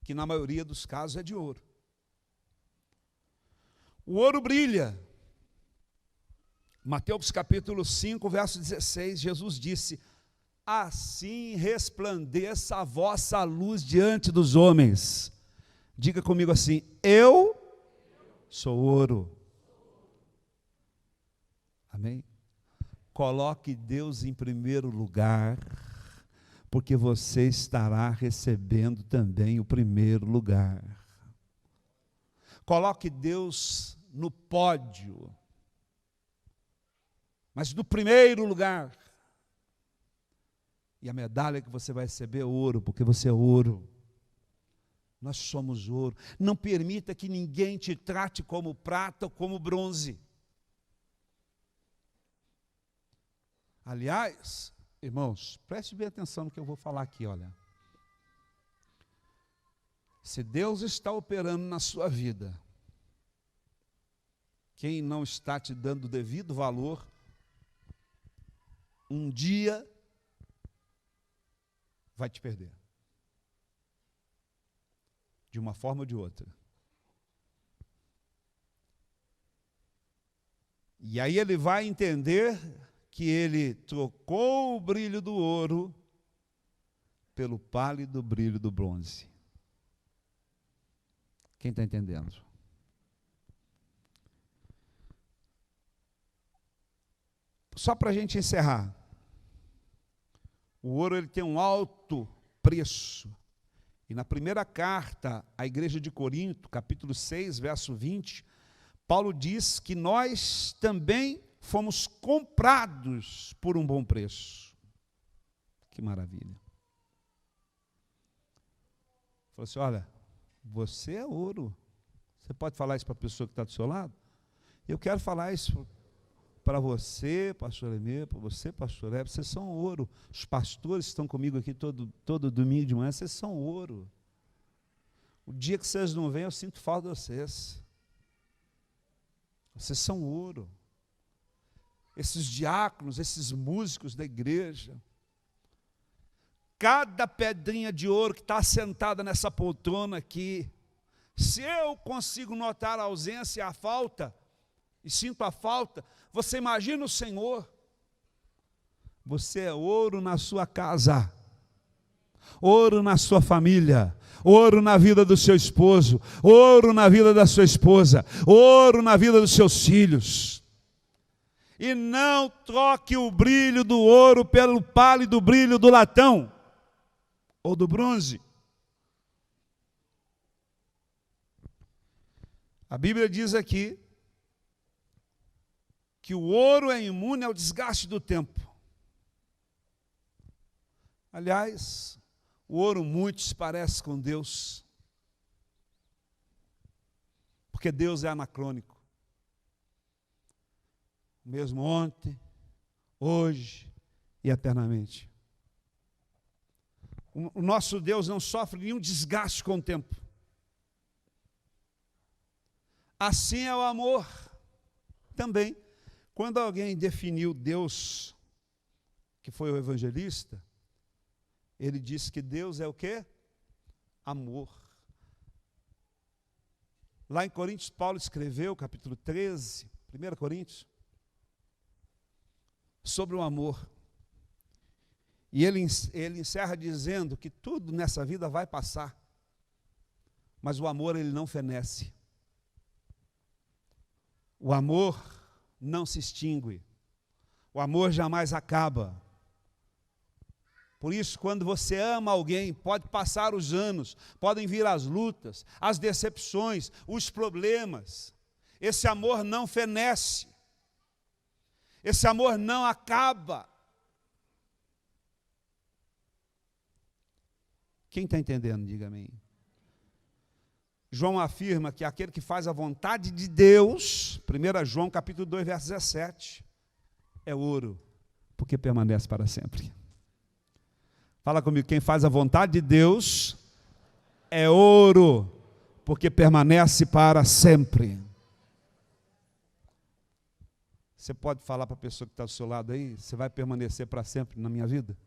que na maioria dos casos é de ouro. O ouro brilha. Mateus capítulo 5, verso 16, Jesus disse: assim resplandeça a vossa luz diante dos homens. Diga comigo assim: eu sou ouro. Amém? Coloque Deus em primeiro lugar, porque você estará recebendo também o primeiro lugar. Coloque Deus no pódio, mas no primeiro lugar. E a medalha que você vai receber é ouro, porque você é ouro. Nós somos ouro. Não permita que ninguém te trate como prata ou como bronze. Aliás, irmãos, preste bem atenção no que eu vou falar aqui, olha. Se Deus está operando na sua vida, quem não está te dando o devido valor, um dia vai te perder. De uma forma ou de outra. E aí ele vai entender que ele trocou o brilho do ouro pelo pálido brilho do bronze. Quem está entendendo? Só para a gente encerrar. O ouro ele tem um alto preço. E na primeira carta à igreja de Corinto, capítulo 6, verso 20, Paulo diz que nós também fomos comprados por um bom preço. Que maravilha. Falou assim, olha, você é ouro. Você pode falar isso para a pessoa que está do seu lado? Eu quero falar isso para você, pastor Emê, para você, pastor Hebe, vocês são ouro. Os pastores que estão comigo aqui todo domingo de manhã, vocês são ouro. O dia que vocês não vêm, eu sinto falta de vocês. Vocês são ouro. Esses diáconos, esses músicos da igreja, cada pedrinha de ouro que está sentada nessa poltrona aqui, se eu consigo notar a ausência e a falta, e sinto a falta, você imagina o Senhor. Você é ouro na sua casa, ouro na sua família, ouro na vida do seu esposo, ouro na vida da sua esposa, ouro na vida dos seus filhos. E não troque o brilho do ouro pelo pálido brilho do latão ou do bronze. A Bíblia diz aqui que o ouro é imune ao desgaste do tempo. Aliás, o ouro muito se parece com Deus, porque Deus é anacrônico. Mesmo ontem, hoje e eternamente. O nosso Deus não sofre nenhum desgaste com o tempo. Assim é o amor também. Quando alguém definiu Deus, que foi o evangelista, ele disse que Deus é o quê? Amor. Lá em Coríntios, Paulo escreveu, capítulo 13, 1 Coríntios, sobre o amor. E ele encerra dizendo que tudo nessa vida vai passar, mas o amor ele não fenece. O amor não se extingue. O amor jamais acaba. Por isso, quando você ama alguém, pode passar os anos, podem vir as lutas, as decepções, os problemas. Esse amor não fenece. Esse amor não acaba. Quem está entendendo, diga amém. João afirma que aquele que faz a vontade de Deus, 1 João capítulo 2, verso 17, é ouro, porque permanece para sempre. Fala comigo, quem faz a vontade de Deus é ouro, porque permanece para sempre. Você pode falar para a pessoa que está do seu lado aí, você vai permanecer para sempre na minha vida?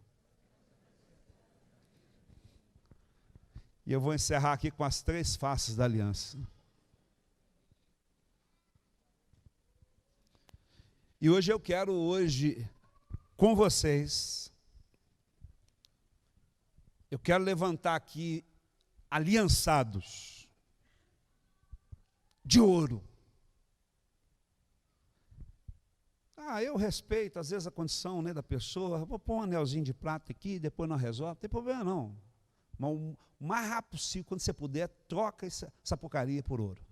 E eu vou encerrar aqui com as 3 faces da aliança. E hoje eu quero, com vocês, eu quero levantar aqui aliançados de ouro. Eu respeito, às vezes, a condição, né, da pessoa. Vou pôr um anelzinho de prata aqui, depois não resolve. Não tem problema, não. Mas o mais rápido possível, quando você puder, troca essa porcaria por ouro.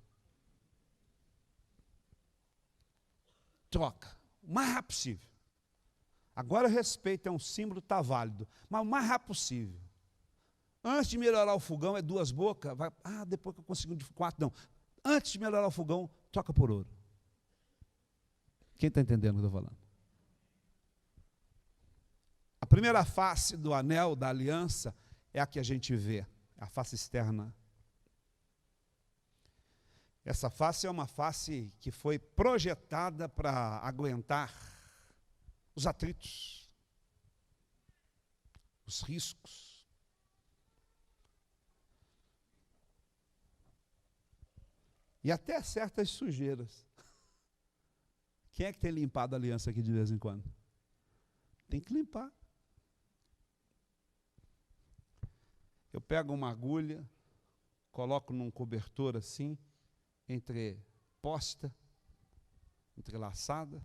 Troca. O mais rápido possível. Agora o respeito é um símbolo, está válido. Mas o mais rápido possível. Antes de melhorar o fogão, é 2 bocas. Depois que eu consigo de 4, não. Antes de melhorar o fogão, troca por ouro. Quem está entendendo o que eu estou falando? A primeira face do anel, da aliança, é a que a gente vê, a face externa. Essa face é uma face que foi projetada para aguentar os atritos, os riscos. E até certas sujeiras. Quem é que tem limpado a aliança aqui de vez em quando? Tem que limpar. Eu pego uma agulha, coloco num cobertor assim, entreposta, entrelaçada,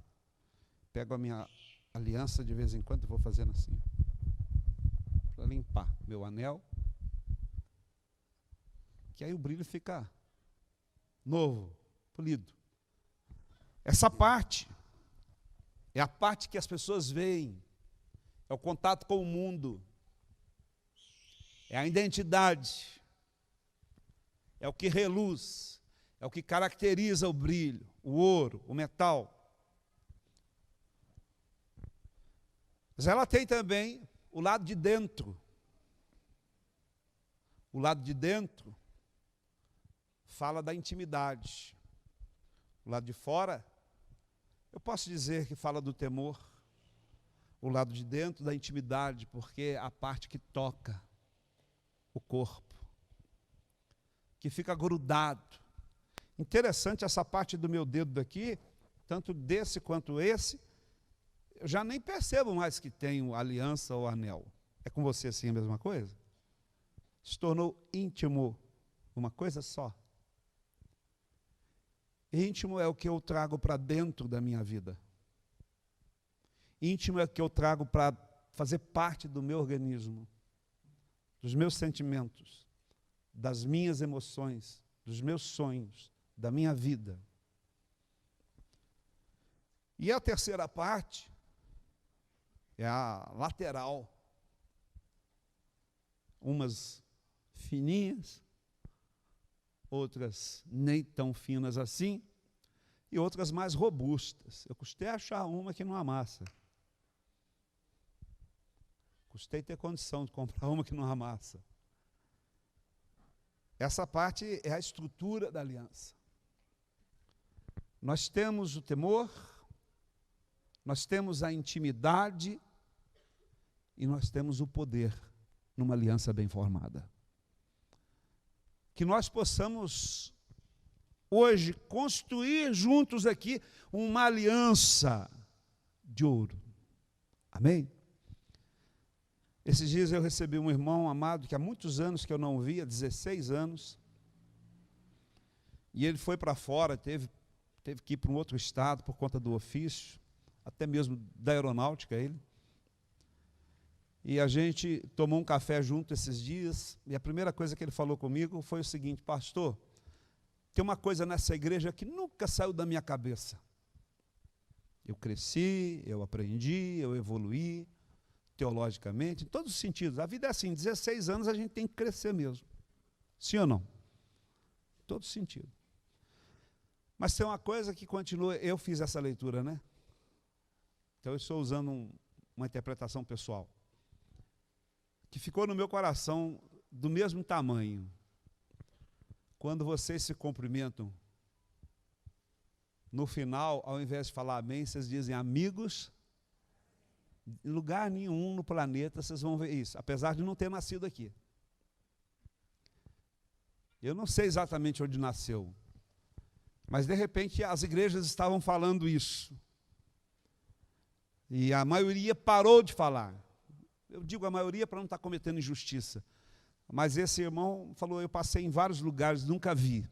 pego a minha aliança de vez em quando e vou fazendo assim, para limpar meu anel, que aí o brilho fica novo, polido. Essa parte é a parte que as pessoas veem, é o contato com o mundo, é a identidade, é o que reluz, é o que caracteriza o brilho, o ouro, o metal. Mas ela tem também o lado de dentro. O lado de dentro fala da intimidade. O lado de fora, eu posso dizer que fala do temor. O lado de dentro da intimidade, porque é a parte que toca o corpo, que fica grudado. Interessante essa parte do meu dedo daqui, tanto desse quanto esse, eu já nem percebo mais que tenho aliança ou anel. É com você assim a mesma coisa? Se tornou íntimo, uma coisa só. Íntimo é o que eu trago para dentro da minha vida. Íntimo é o que eu trago para fazer parte do meu organismo, dos meus sentimentos, das minhas emoções, dos meus sonhos, da minha vida. E a terceira parte é a lateral. Umas fininhas, outras nem tão finas assim, e outras mais robustas. Eu custei achar uma que não amassa. Custei ter condição de comprar uma que não amassa. Essa parte é a estrutura da aliança. Nós temos o temor, nós temos a intimidade e nós temos o poder numa aliança bem formada. Que nós possamos hoje construir juntos aqui uma aliança de ouro. Amém? Esses dias eu recebi um irmão amado que há muitos anos que eu não via, 16 anos, e ele foi para fora, teve que ir para um outro estado por conta do ofício, até mesmo da aeronáutica ele. E a gente tomou um café junto esses dias, e a primeira coisa que ele falou comigo foi o seguinte: pastor, tem uma coisa nessa igreja que nunca saiu da minha cabeça. Eu cresci, eu aprendi, eu evoluí, teologicamente, em todos os sentidos. A vida é assim, 16 anos a gente tem que crescer mesmo. Sim ou não? Em todos os sentidos. Mas tem uma coisa que continua, eu fiz essa leitura, né? Então eu estou usando uma interpretação pessoal, que ficou no meu coração do mesmo tamanho. Quando vocês se cumprimentam, no final, ao invés de falar amém, vocês dizem amigos. Em lugar nenhum no planeta vocês vão ver isso, apesar de não ter nascido aqui. Eu não sei exatamente onde nasceu, mas de repente as igrejas estavam falando isso. E a maioria parou de falar. Eu digo a maioria para não estar cometendo injustiça. Mas esse irmão falou, eu passei em vários lugares, nunca vi.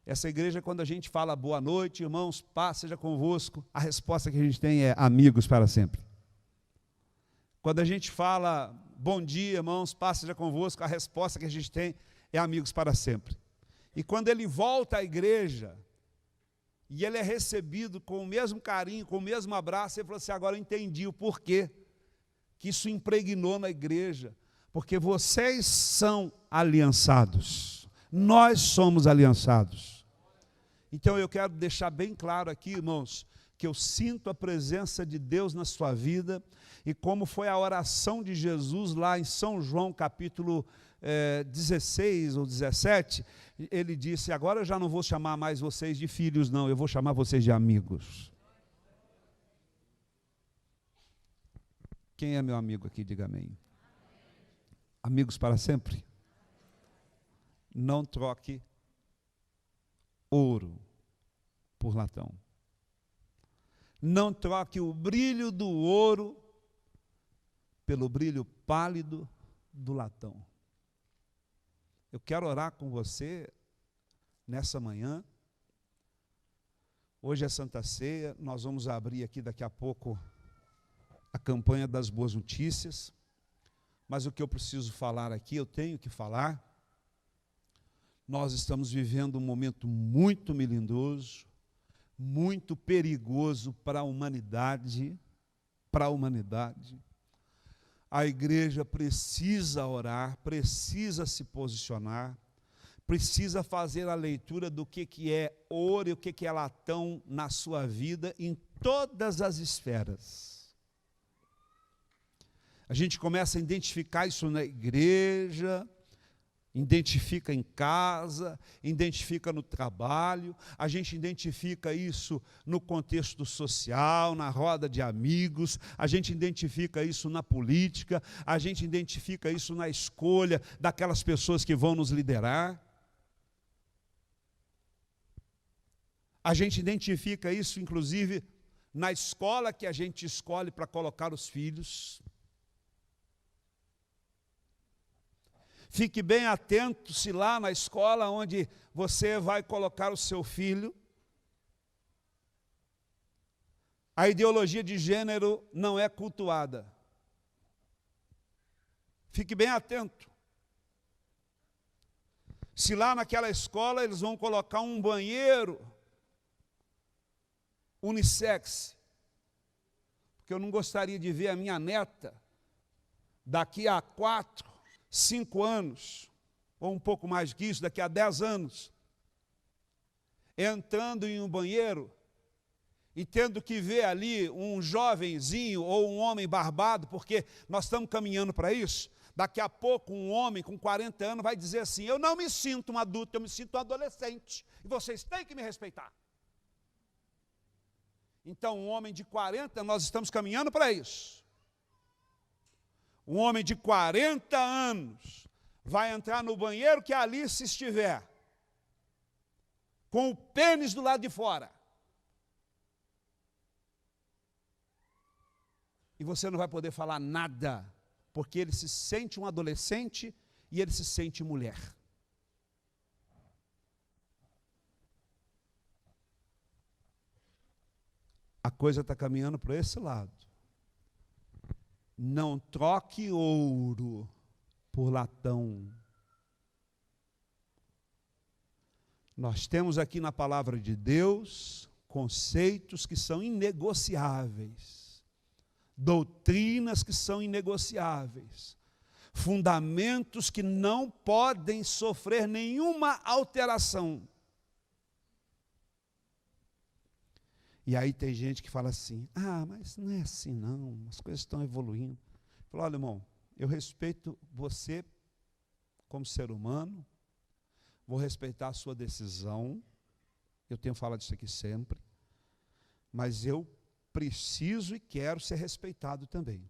Essa igreja, quando a gente fala boa noite, irmãos, paz seja convosco, a resposta que a gente tem é amigos para sempre. Quando a gente fala bom dia, irmãos, paz seja convosco, a resposta que a gente tem é amigos para sempre. E quando ele volta à igreja, e ele é recebido com o mesmo carinho, com o mesmo abraço, ele falou assim, agora eu entendi o porquê que isso impregnou na igreja, porque vocês são aliançados, nós somos aliançados. Então eu quero deixar bem claro aqui, irmãos, que eu sinto a presença de Deus na sua vida, e como foi a oração de Jesus lá em São João, capítulo 16 ou 17, ele disse, agora eu já não vou chamar mais vocês de filhos, não, eu vou chamar vocês de amigos. Quem é meu amigo aqui, diga amém. Amigos para sempre? Não troque ouro por latão. Não troque o brilho do ouro pelo brilho pálido do latão. Eu quero orar com você nessa manhã. Hoje é Santa Ceia, nós vamos abrir aqui daqui a pouco a campanha das boas notícias, mas o que eu preciso falar aqui, eu tenho que falar. Nós estamos vivendo um momento muito melindroso, muito perigoso para a humanidade, A igreja precisa orar, precisa se posicionar, precisa fazer a leitura do que é ouro e o que é latão na sua vida, em todas as esferas. A gente começa a identificar isso na igreja, identifica em casa, identifica no trabalho, a gente identifica isso no contexto social, na roda de amigos, a gente identifica isso na política, a gente identifica isso na escolha daquelas pessoas que vão nos liderar. A gente identifica isso, inclusive, na escola que a gente escolhe para colocar os filhos. Fique bem atento se lá na escola onde você vai colocar o seu filho, a ideologia de gênero não é cultuada. Fique bem atento. Se lá naquela escola eles vão colocar um banheiro unissex, porque eu não gostaria de ver a minha neta daqui a 4, 5 anos, ou um pouco mais que isso, daqui a 10 anos, entrando em um banheiro e tendo que ver ali um jovenzinho ou um homem barbado, porque nós estamos caminhando para isso. Daqui a pouco um homem com 40 anos vai dizer assim, eu não me sinto um adulto, eu me sinto um adolescente, e vocês têm que me respeitar. Então um homem de 40, nós estamos caminhando para isso. Um homem de 40 anos vai entrar no banheiro que a Alice estiver, com o pênis do lado de fora. E você não vai poder falar nada, porque ele se sente um adolescente e ele se sente mulher. A coisa está caminhando para esse lado. Não troque ouro por latão. Nós temos aqui na palavra de Deus conceitos que são inegociáveis, doutrinas que são inegociáveis, fundamentos que não podem sofrer nenhuma alteração. E aí tem gente que fala assim, mas não é assim não, as coisas estão evoluindo. Eu falo, olha, irmão, eu respeito você como ser humano, vou respeitar a sua decisão, eu tenho falado isso aqui sempre, mas eu preciso e quero ser respeitado também.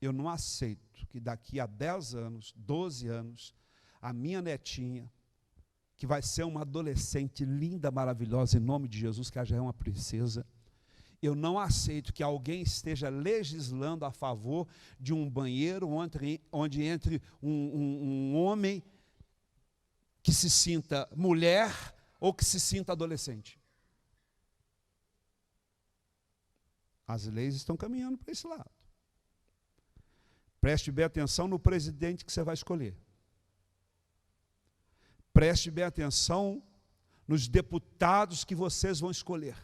Eu não aceito que daqui a 10 anos, 12 anos, a minha netinha, que vai ser uma adolescente linda, maravilhosa, em nome de Jesus, que ela já é uma princesa. Eu não aceito que alguém esteja legislando a favor de um banheiro onde entre um homem que se sinta mulher ou que se sinta adolescente. As leis estão caminhando para esse lado. Preste bem atenção no presidente que você vai escolher. Preste bem atenção nos deputados que vocês vão escolher.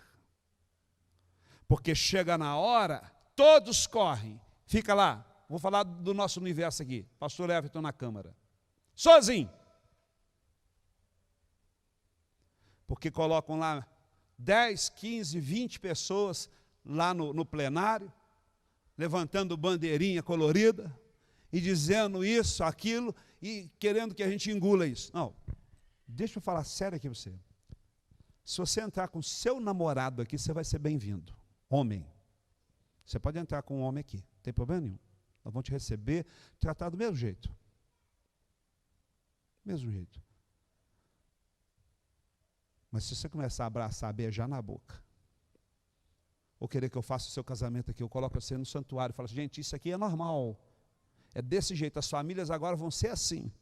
Porque chega na hora, todos correm. Fica lá, vou falar do nosso universo aqui. Pastor Everton na Câmara. Sozinho. Porque colocam lá 10, 15, 20 pessoas lá no plenário, levantando bandeirinha colorida e dizendo isso, aquilo, e querendo que a gente engula isso. Não, deixa eu falar sério aqui para você. Se você entrar com seu namorado aqui, você vai ser bem-vindo. Homem. Você pode entrar com um homem aqui, não tem problema nenhum. Nós vamos te receber, tratar do mesmo jeito. Mesmo jeito. Mas se você começar a abraçar, beijar na boca, ou querer que eu faça o seu casamento aqui, eu coloco você no santuário e falo, gente, isso aqui é normal. É desse jeito, as famílias agora vão ser assim.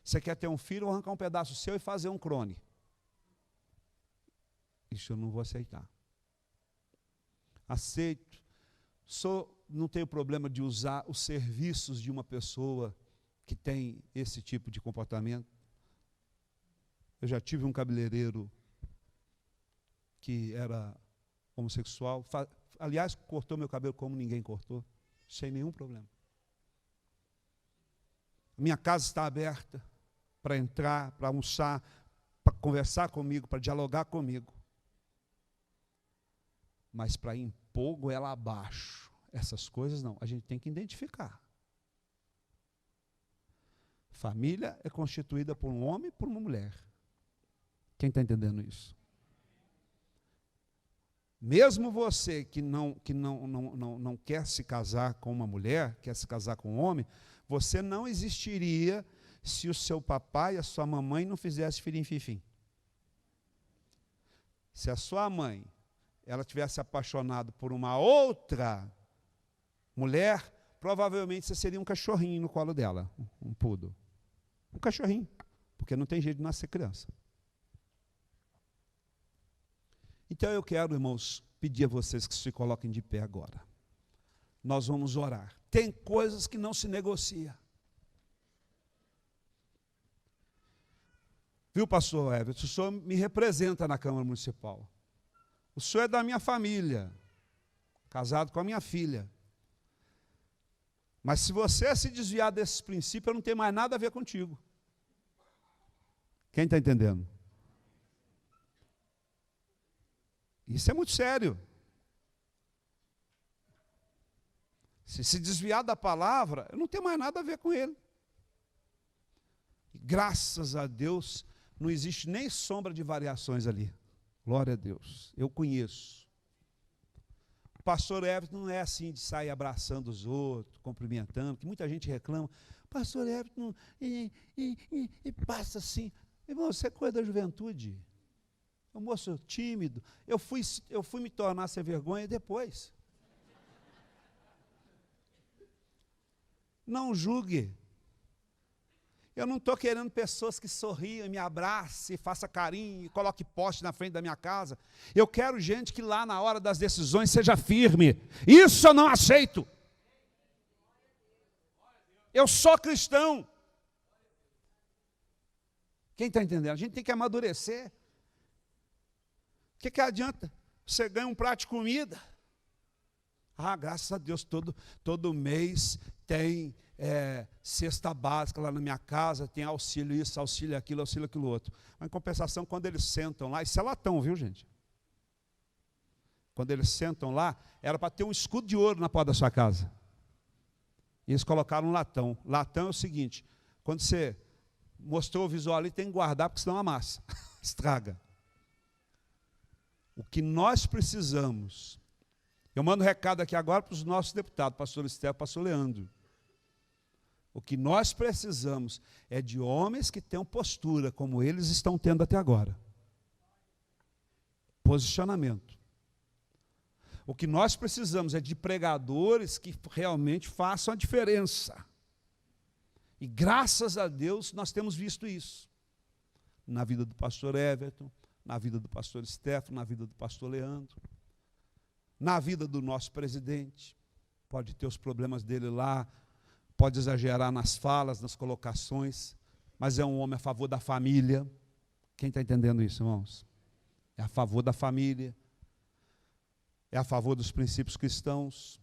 Você quer ter um filho, vou arrancar um pedaço seu e fazer um clone. Isso eu não vou aceitar. Aceito. Não tenho problema de usar os serviços de uma pessoa que tem esse tipo de comportamento. Eu já tive um cabeleireiro que era homossexual. Aliás, cortou meu cabelo como ninguém cortou, sem nenhum problema. Minha casa está aberta para entrar, para almoçar, para conversar comigo, para dialogar comigo. Mas para impor goela abaixo, essas coisas não. A gente tem que identificar. Família é constituída por um homem e por uma mulher. Quem está entendendo isso? Mesmo você que não quer se casar com uma mulher, quer se casar com um homem, você não existiria se o seu papai e a sua mamãe não fizessem firim-fim-fim. Se a sua mãe ela tivesse apaixonado por uma outra mulher, provavelmente você seria um cachorrinho no colo dela, um poodle. Um cachorrinho, porque não tem jeito de nascer criança. Então eu quero, irmãos, pedir a vocês que se coloquem de pé agora. Nós vamos orar. Tem coisas que não se negocia. Viu, pastor Everton? O senhor me representa na Câmara Municipal. O senhor é da minha família, casado com a minha filha. Mas se você se desviar desses princípios, eu não tenho mais nada a ver contigo. Quem está entendendo? Isso é muito sério. Se desviar da palavra, eu não tenho mais nada a ver com ele. E, graças a Deus, não existe nem sombra de variações ali. Glória a Deus. Eu conheço. O pastor Everton não é assim de sair abraçando os outros, cumprimentando, que muita gente reclama. Pastor Everton e passa assim. Irmão, você é coisa da juventude. É um moço tímido. Eu fui me tornar sem vergonha depois. Não julgue. Eu não estou querendo pessoas que sorriam, me abracem, façam carinho, e coloquem poste na frente da minha casa. Eu quero gente que lá na hora das decisões seja firme. Isso eu não aceito. Eu sou cristão. Quem está entendendo? A gente tem que amadurecer. O que adianta? Você ganha um prato de comida. Ah, graças a Deus, todo mês tem cesta básica lá na minha casa, tem auxílio isso, auxílio aquilo outro. Mas em compensação, quando eles sentam lá, isso é latão, viu, gente? Quando eles sentam lá, era para ter um escudo de ouro na porta da sua casa. E eles colocaram um latão. Latão é o seguinte, quando você mostrou o visual ali, tem que guardar, porque senão amassa, estraga. O que nós precisamos, eu mando um recado aqui agora para os nossos deputados, pastor Estevão, pastor Leandro. O que nós precisamos é de homens que tenham postura, como eles estão tendo até agora. Posicionamento. O que nós precisamos é de pregadores que realmente façam a diferença. E graças a Deus nós temos visto isso. na vida do pastor Everton, na vida do pastor Stefano, na vida do pastor Leandro, na vida do nosso presidente. Pode ter os problemas dele lá, pode exagerar nas falas, nas colocações, mas é um homem a favor da família. Quem está entendendo isso, irmãos? É a favor da família, é a favor dos princípios cristãos.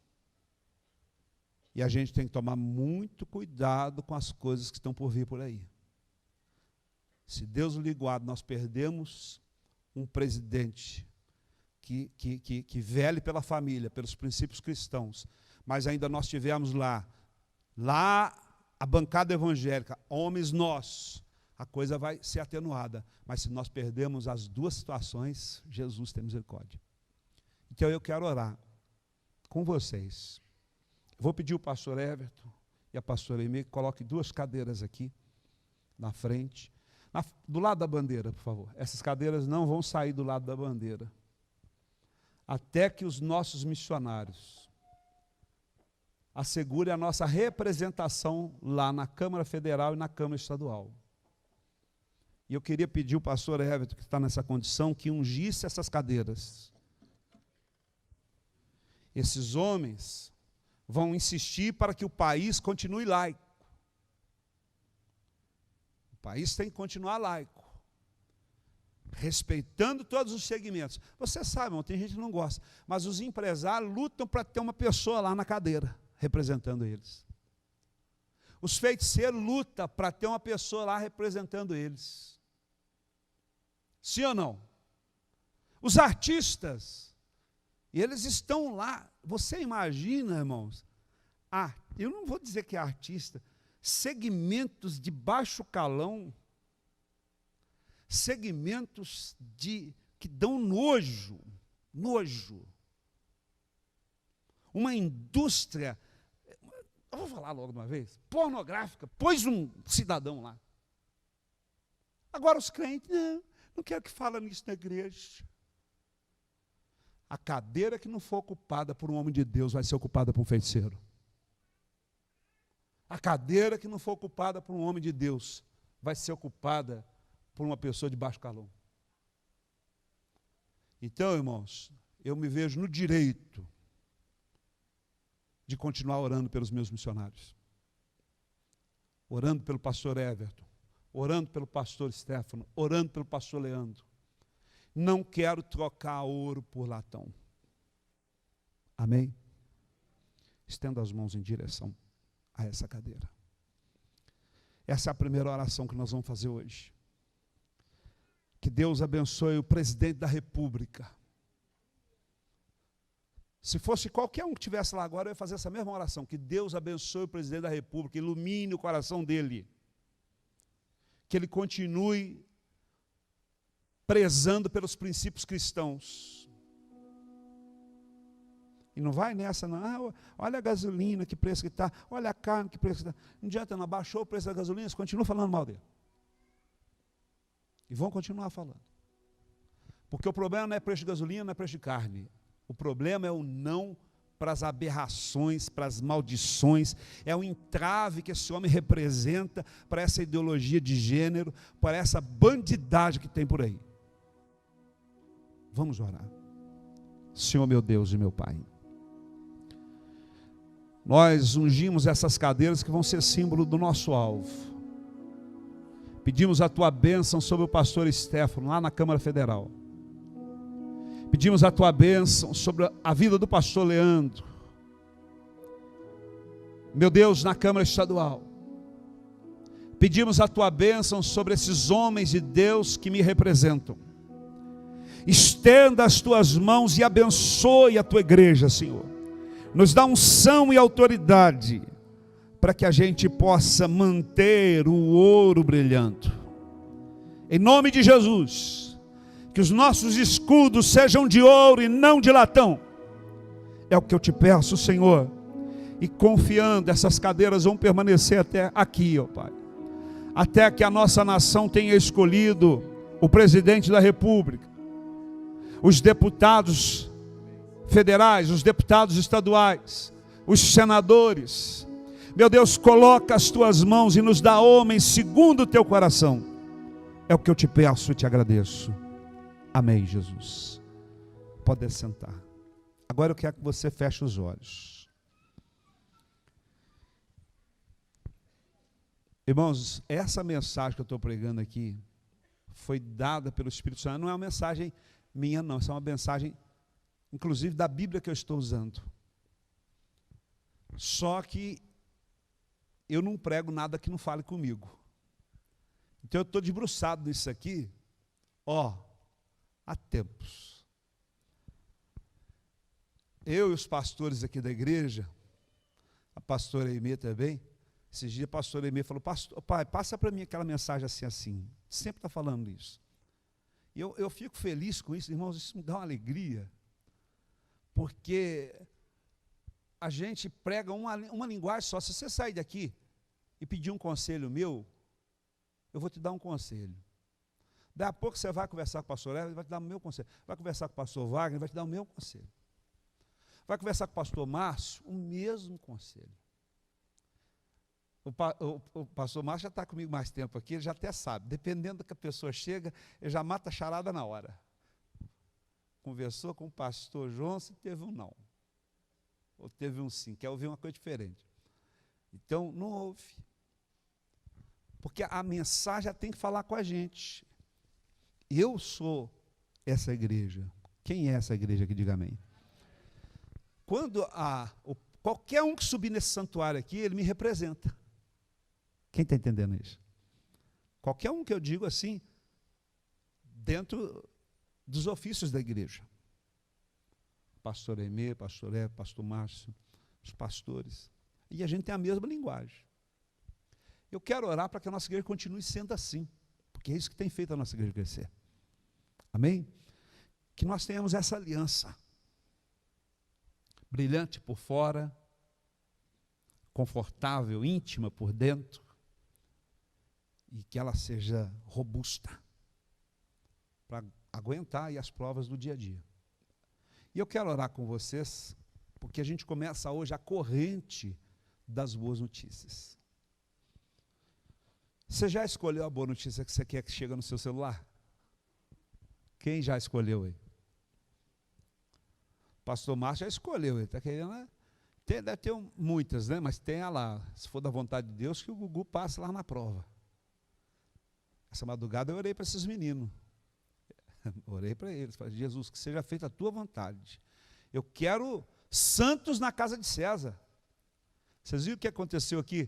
E a gente tem que tomar muito cuidado com as coisas que estão por vir por aí. Se Deus lhe guarda, nós perdemos um presidente que vele pela família, pelos princípios cristãos, mas ainda nós tivemos lá a bancada evangélica, homens nós, a coisa vai ser atenuada. Mas se nós perdemos as duas situações, Jesus tem misericórdia. Então eu quero orar com vocês. Vou pedir ao pastor Everton e a pastora Emê que coloquem 2 cadeiras aqui na frente, do lado da bandeira, por favor. Essas cadeiras não vão sair do lado da bandeira, até que os nossos missionários assegurem a nossa representação lá na Câmara Federal e na Câmara Estadual. E eu queria pedir ao pastor Everton, que está nessa condição, que ungisse essas cadeiras. Esses homens vão insistir para que o país continue laico. O país tem que continuar laico, respeitando todos os segmentos. Você sabe, irmão, tem gente que não gosta, mas os empresários lutam para ter uma pessoa lá na cadeira, representando eles. Os feiticeiros lutam para ter uma pessoa lá representando eles. Sim ou não? Os artistas, eles estão lá. Você imagina, irmãos, eu não vou dizer que é artista, segmentos de baixo calão, segmentos que dão nojo. Uma indústria, eu vou falar logo de uma vez, pornográfica, pôs um cidadão lá. Agora os crentes, não quero que fale nisso na igreja. A cadeira que não for ocupada por um homem de Deus vai ser ocupada por um feiticeiro. A cadeira que não for ocupada por um homem de Deus vai ser ocupada por uma pessoa de baixo calão. Então, irmãos, eu me vejo no direito de continuar orando pelos meus missionários. Orando pelo pastor Everton, orando pelo pastor Stefano, orando pelo pastor Leandro. Não quero trocar ouro por latão. Amém? Estenda as mãos em direção a essa cadeira. Essa é a primeira oração que nós vamos fazer hoje. Que Deus abençoe o presidente da República. Se fosse qualquer um que estivesse lá agora, eu ia fazer essa mesma oração. Que Deus abençoe o presidente da República, ilumine o coração dele. Que ele continue prezando pelos princípios cristãos. E não vai nessa, não. Olha a gasolina, que preço que está. Olha a carne, que preço que está. Não adianta, não. Baixou o preço da gasolina, você continua falando mal dele. E vão continuar falando. Porque o problema não é preço de gasolina, não é preço de carne. O problema é o não para as aberrações, para as maldições. É o entrave que esse homem representa para essa ideologia de gênero, para essa bandidagem que tem por aí. Vamos orar. Senhor meu Deus e meu Pai, nós ungimos essas cadeiras que vão ser símbolo do nosso alvo. Pedimos a Tua bênção sobre o pastor Stefano, lá na Câmara Federal. Pedimos a Tua bênção sobre a vida do pastor Leandro. Meu Deus, na Câmara Estadual. Pedimos a Tua bênção sobre esses homens de Deus que me representam. Estenda as Tuas mãos e abençoe a Tua igreja, Senhor. Nos dá unção e autoridade para que a gente possa manter o ouro brilhando. Em nome de Jesus, que os nossos escudos sejam de ouro e não de latão. É o que eu te peço, Senhor. E confiando, essas cadeiras vão permanecer até aqui, ó Pai. Até que a nossa nação tenha escolhido o presidente da República, os deputados federais, os deputados estaduais, os senadores. Meu Deus, coloca as Tuas mãos e nos dá homens segundo o Teu coração, É o que eu te peço e te agradeço. Amém, Jesus. Pode sentar. Agora eu quero que você feche os olhos. Irmãos, essa mensagem que eu estou pregando aqui foi dada pelo Espírito Santo. Não é uma mensagem minha, não. Isso é uma mensagem, inclusive, da Bíblia que eu estou usando. Só que eu não prego nada que não fale comigo. Então eu estou debruçado nisso aqui, há tempos. Eu e os pastores aqui da igreja, a pastora Aimee também, esses dias a pastora Aimee falou, pastor, pai, passa para mim aquela mensagem assim, assim. Sempre está falando isso. E eu fico feliz com isso, irmãos, isso me dá uma alegria, porque a gente prega uma linguagem só. Se você sair daqui e pedir um conselho meu, eu vou te dar um conselho. Daí a pouco você vai conversar com o pastor Eva, ele vai te dar o meu conselho. Vai conversar com o pastor Wagner, ele vai te dar o meu conselho. Vai conversar com o pastor Márcio, o mesmo conselho. O pastor Márcio já está comigo mais tempo aqui, ele já até sabe. Dependendo do que a pessoa chega, ele já mata a charada na hora. Conversou com o pastor João, se teve um não. Ou teve um sim, quer ouvir uma coisa diferente. Então, não ouve. Porque a mensagem tem que falar com a gente. Eu sou essa igreja. Quem é essa igreja aqui? Diga amém. Quando qualquer um que subir nesse santuário aqui, ele me representa. Quem está entendendo isso? Qualquer um que eu digo assim, dentro dos ofícios da igreja. Pastor Aimee, pastor Eva, pastor Márcio, os pastores. E a gente tem a mesma linguagem. Eu quero orar para que a nossa igreja continue sendo assim, porque é isso que tem feito a nossa igreja crescer. Amém? Que nós tenhamos essa aliança, brilhante por fora, confortável, íntima por dentro, e que ela seja robusta, para aguentar aí as provas do dia a dia. E eu quero orar com vocês, porque a gente começa hoje a corrente das boas notícias. Você já escolheu a boa notícia que você quer que chegue no seu celular? Quem já escolheu aí? Pastor Márcio já escolheu, ele está querendo, né? Deve ter muitas, né? Mas tenha lá, se for da vontade de Deus, que o Gugu passe lá na prova. Essa madrugada eu orei para esses meninos. Orei para eles, falei, Jesus, que seja feita a tua vontade. Eu quero santos na casa de César. Vocês viram o que aconteceu aqui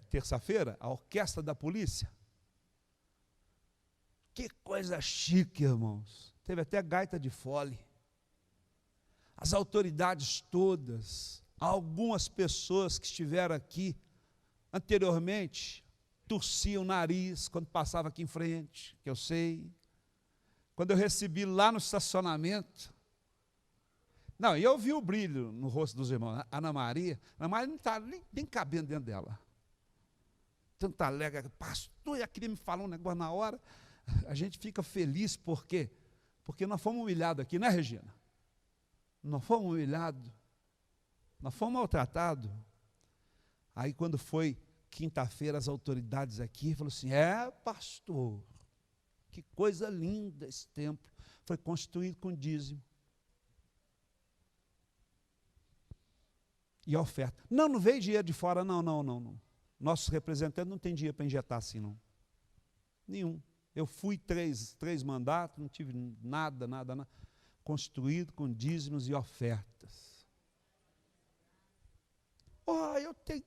terça-feira? A orquestra da polícia. Que coisa chique, irmãos. Teve até gaita de fole. As autoridades todas, algumas pessoas que estiveram aqui anteriormente, torciam o nariz quando passava aqui em frente, que eu sei. Quando eu recebi lá no estacionamento, não, e eu vi o brilho no rosto dos irmãos. A Ana Maria não está nem cabendo dentro dela. Tanta alegre, pastor, eu queria me falar um negócio na hora. A gente fica feliz, por quê? Porque nós fomos humilhados aqui, né, Regina? Nós fomos humilhados, nós fomos maltratados. Aí quando foi quinta-feira, as autoridades aqui falaram assim, pastor, que coisa linda esse templo. Foi construído com dízimo. E a oferta. Não veio dinheiro de fora, não. Nossos representantes não têm dinheiro para injetar assim, não. Nenhum. Eu fui três mandatos, não tive nada. Construído com dízimos e ofertas. Eu tenho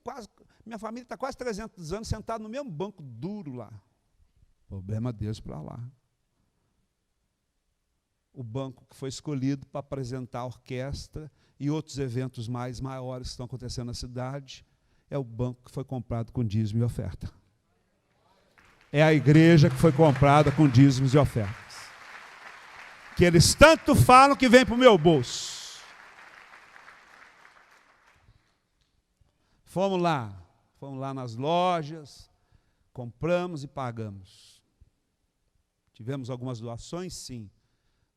minha família está quase 300 anos sentada no mesmo banco duro lá. Problema deles para lá. O banco que foi escolhido para apresentar a orquestra e outros eventos maiores que estão acontecendo na cidade, é o banco que foi comprado com dízimo e oferta. É a igreja que foi comprada com dízimos e ofertas. Que eles tanto falam que vem para o meu bolso. Fomos lá nas lojas, compramos e pagamos. Tivemos algumas doações, sim,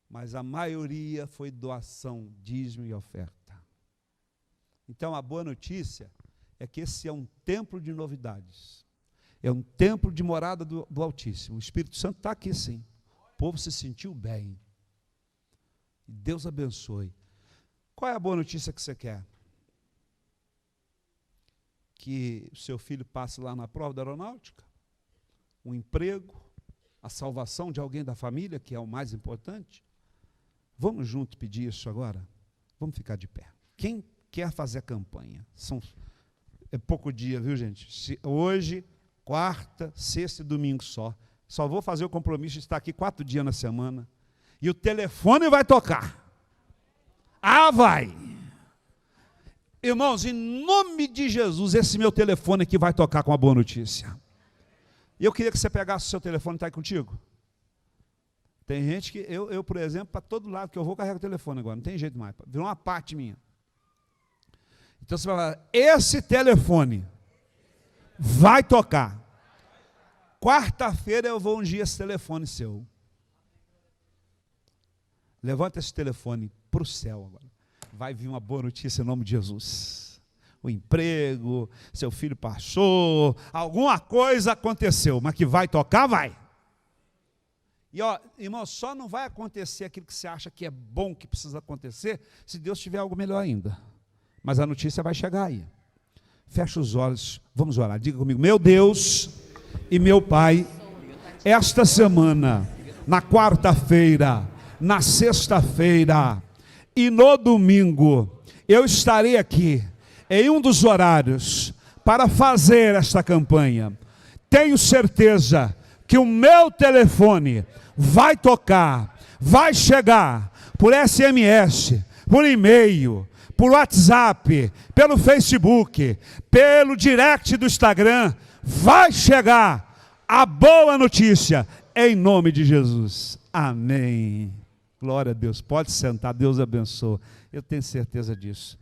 mas a maioria foi doação, dízimo e oferta. Então a boa notícia é que esse é um templo de novidades. É um templo de morada do Altíssimo. O Espírito Santo está aqui sim. O povo se sentiu bem. Deus abençoe. Qual é a boa notícia que você quer? Que o seu filho passe lá na prova da aeronáutica? Um emprego? A salvação de alguém da família, que é o mais importante? Vamos juntos pedir isso agora? Vamos ficar de pé. Quem quer fazer a campanha? É pouco dia, viu, gente? Hoje, quarta, sexta e domingo só. Só vou fazer o compromisso de estar aqui 4 dias na semana. E o telefone vai tocar. Vai! Irmãos, em nome de Jesus, esse meu telefone aqui vai tocar com a boa notícia. E eu queria que você pegasse o seu telefone, está aí contigo? Tem gente que, eu por exemplo, para todo lado que eu vou, carrego o telefone agora, não tem jeito mais, virou uma parte minha. Então você vai falar, esse telefone vai tocar. Quarta-feira eu vou ungir esse telefone seu. Levanta esse telefone para o céu agora. Vai vir uma boa notícia em nome de Jesus. O emprego, seu filho passou, alguma coisa aconteceu, mas que vai tocar, vai. E ó, irmão, só não vai acontecer aquilo que você acha que é bom, que precisa acontecer, se Deus tiver algo melhor ainda. Mas a notícia vai chegar aí. Fecha os olhos, vamos orar. Diga comigo, meu Deus e meu Pai, esta semana, na quarta-feira, na sexta-feira e no domingo, eu estarei aqui em um dos horários para fazer esta campanha. Tenho certeza que o meu telefone vai tocar, vai chegar por SMS, por e-mail, por WhatsApp, pelo Facebook, pelo direct do Instagram, vai chegar a boa notícia em nome de Jesus. Amém. Glória a Deus. Pode sentar, Deus abençoe. Eu tenho certeza disso.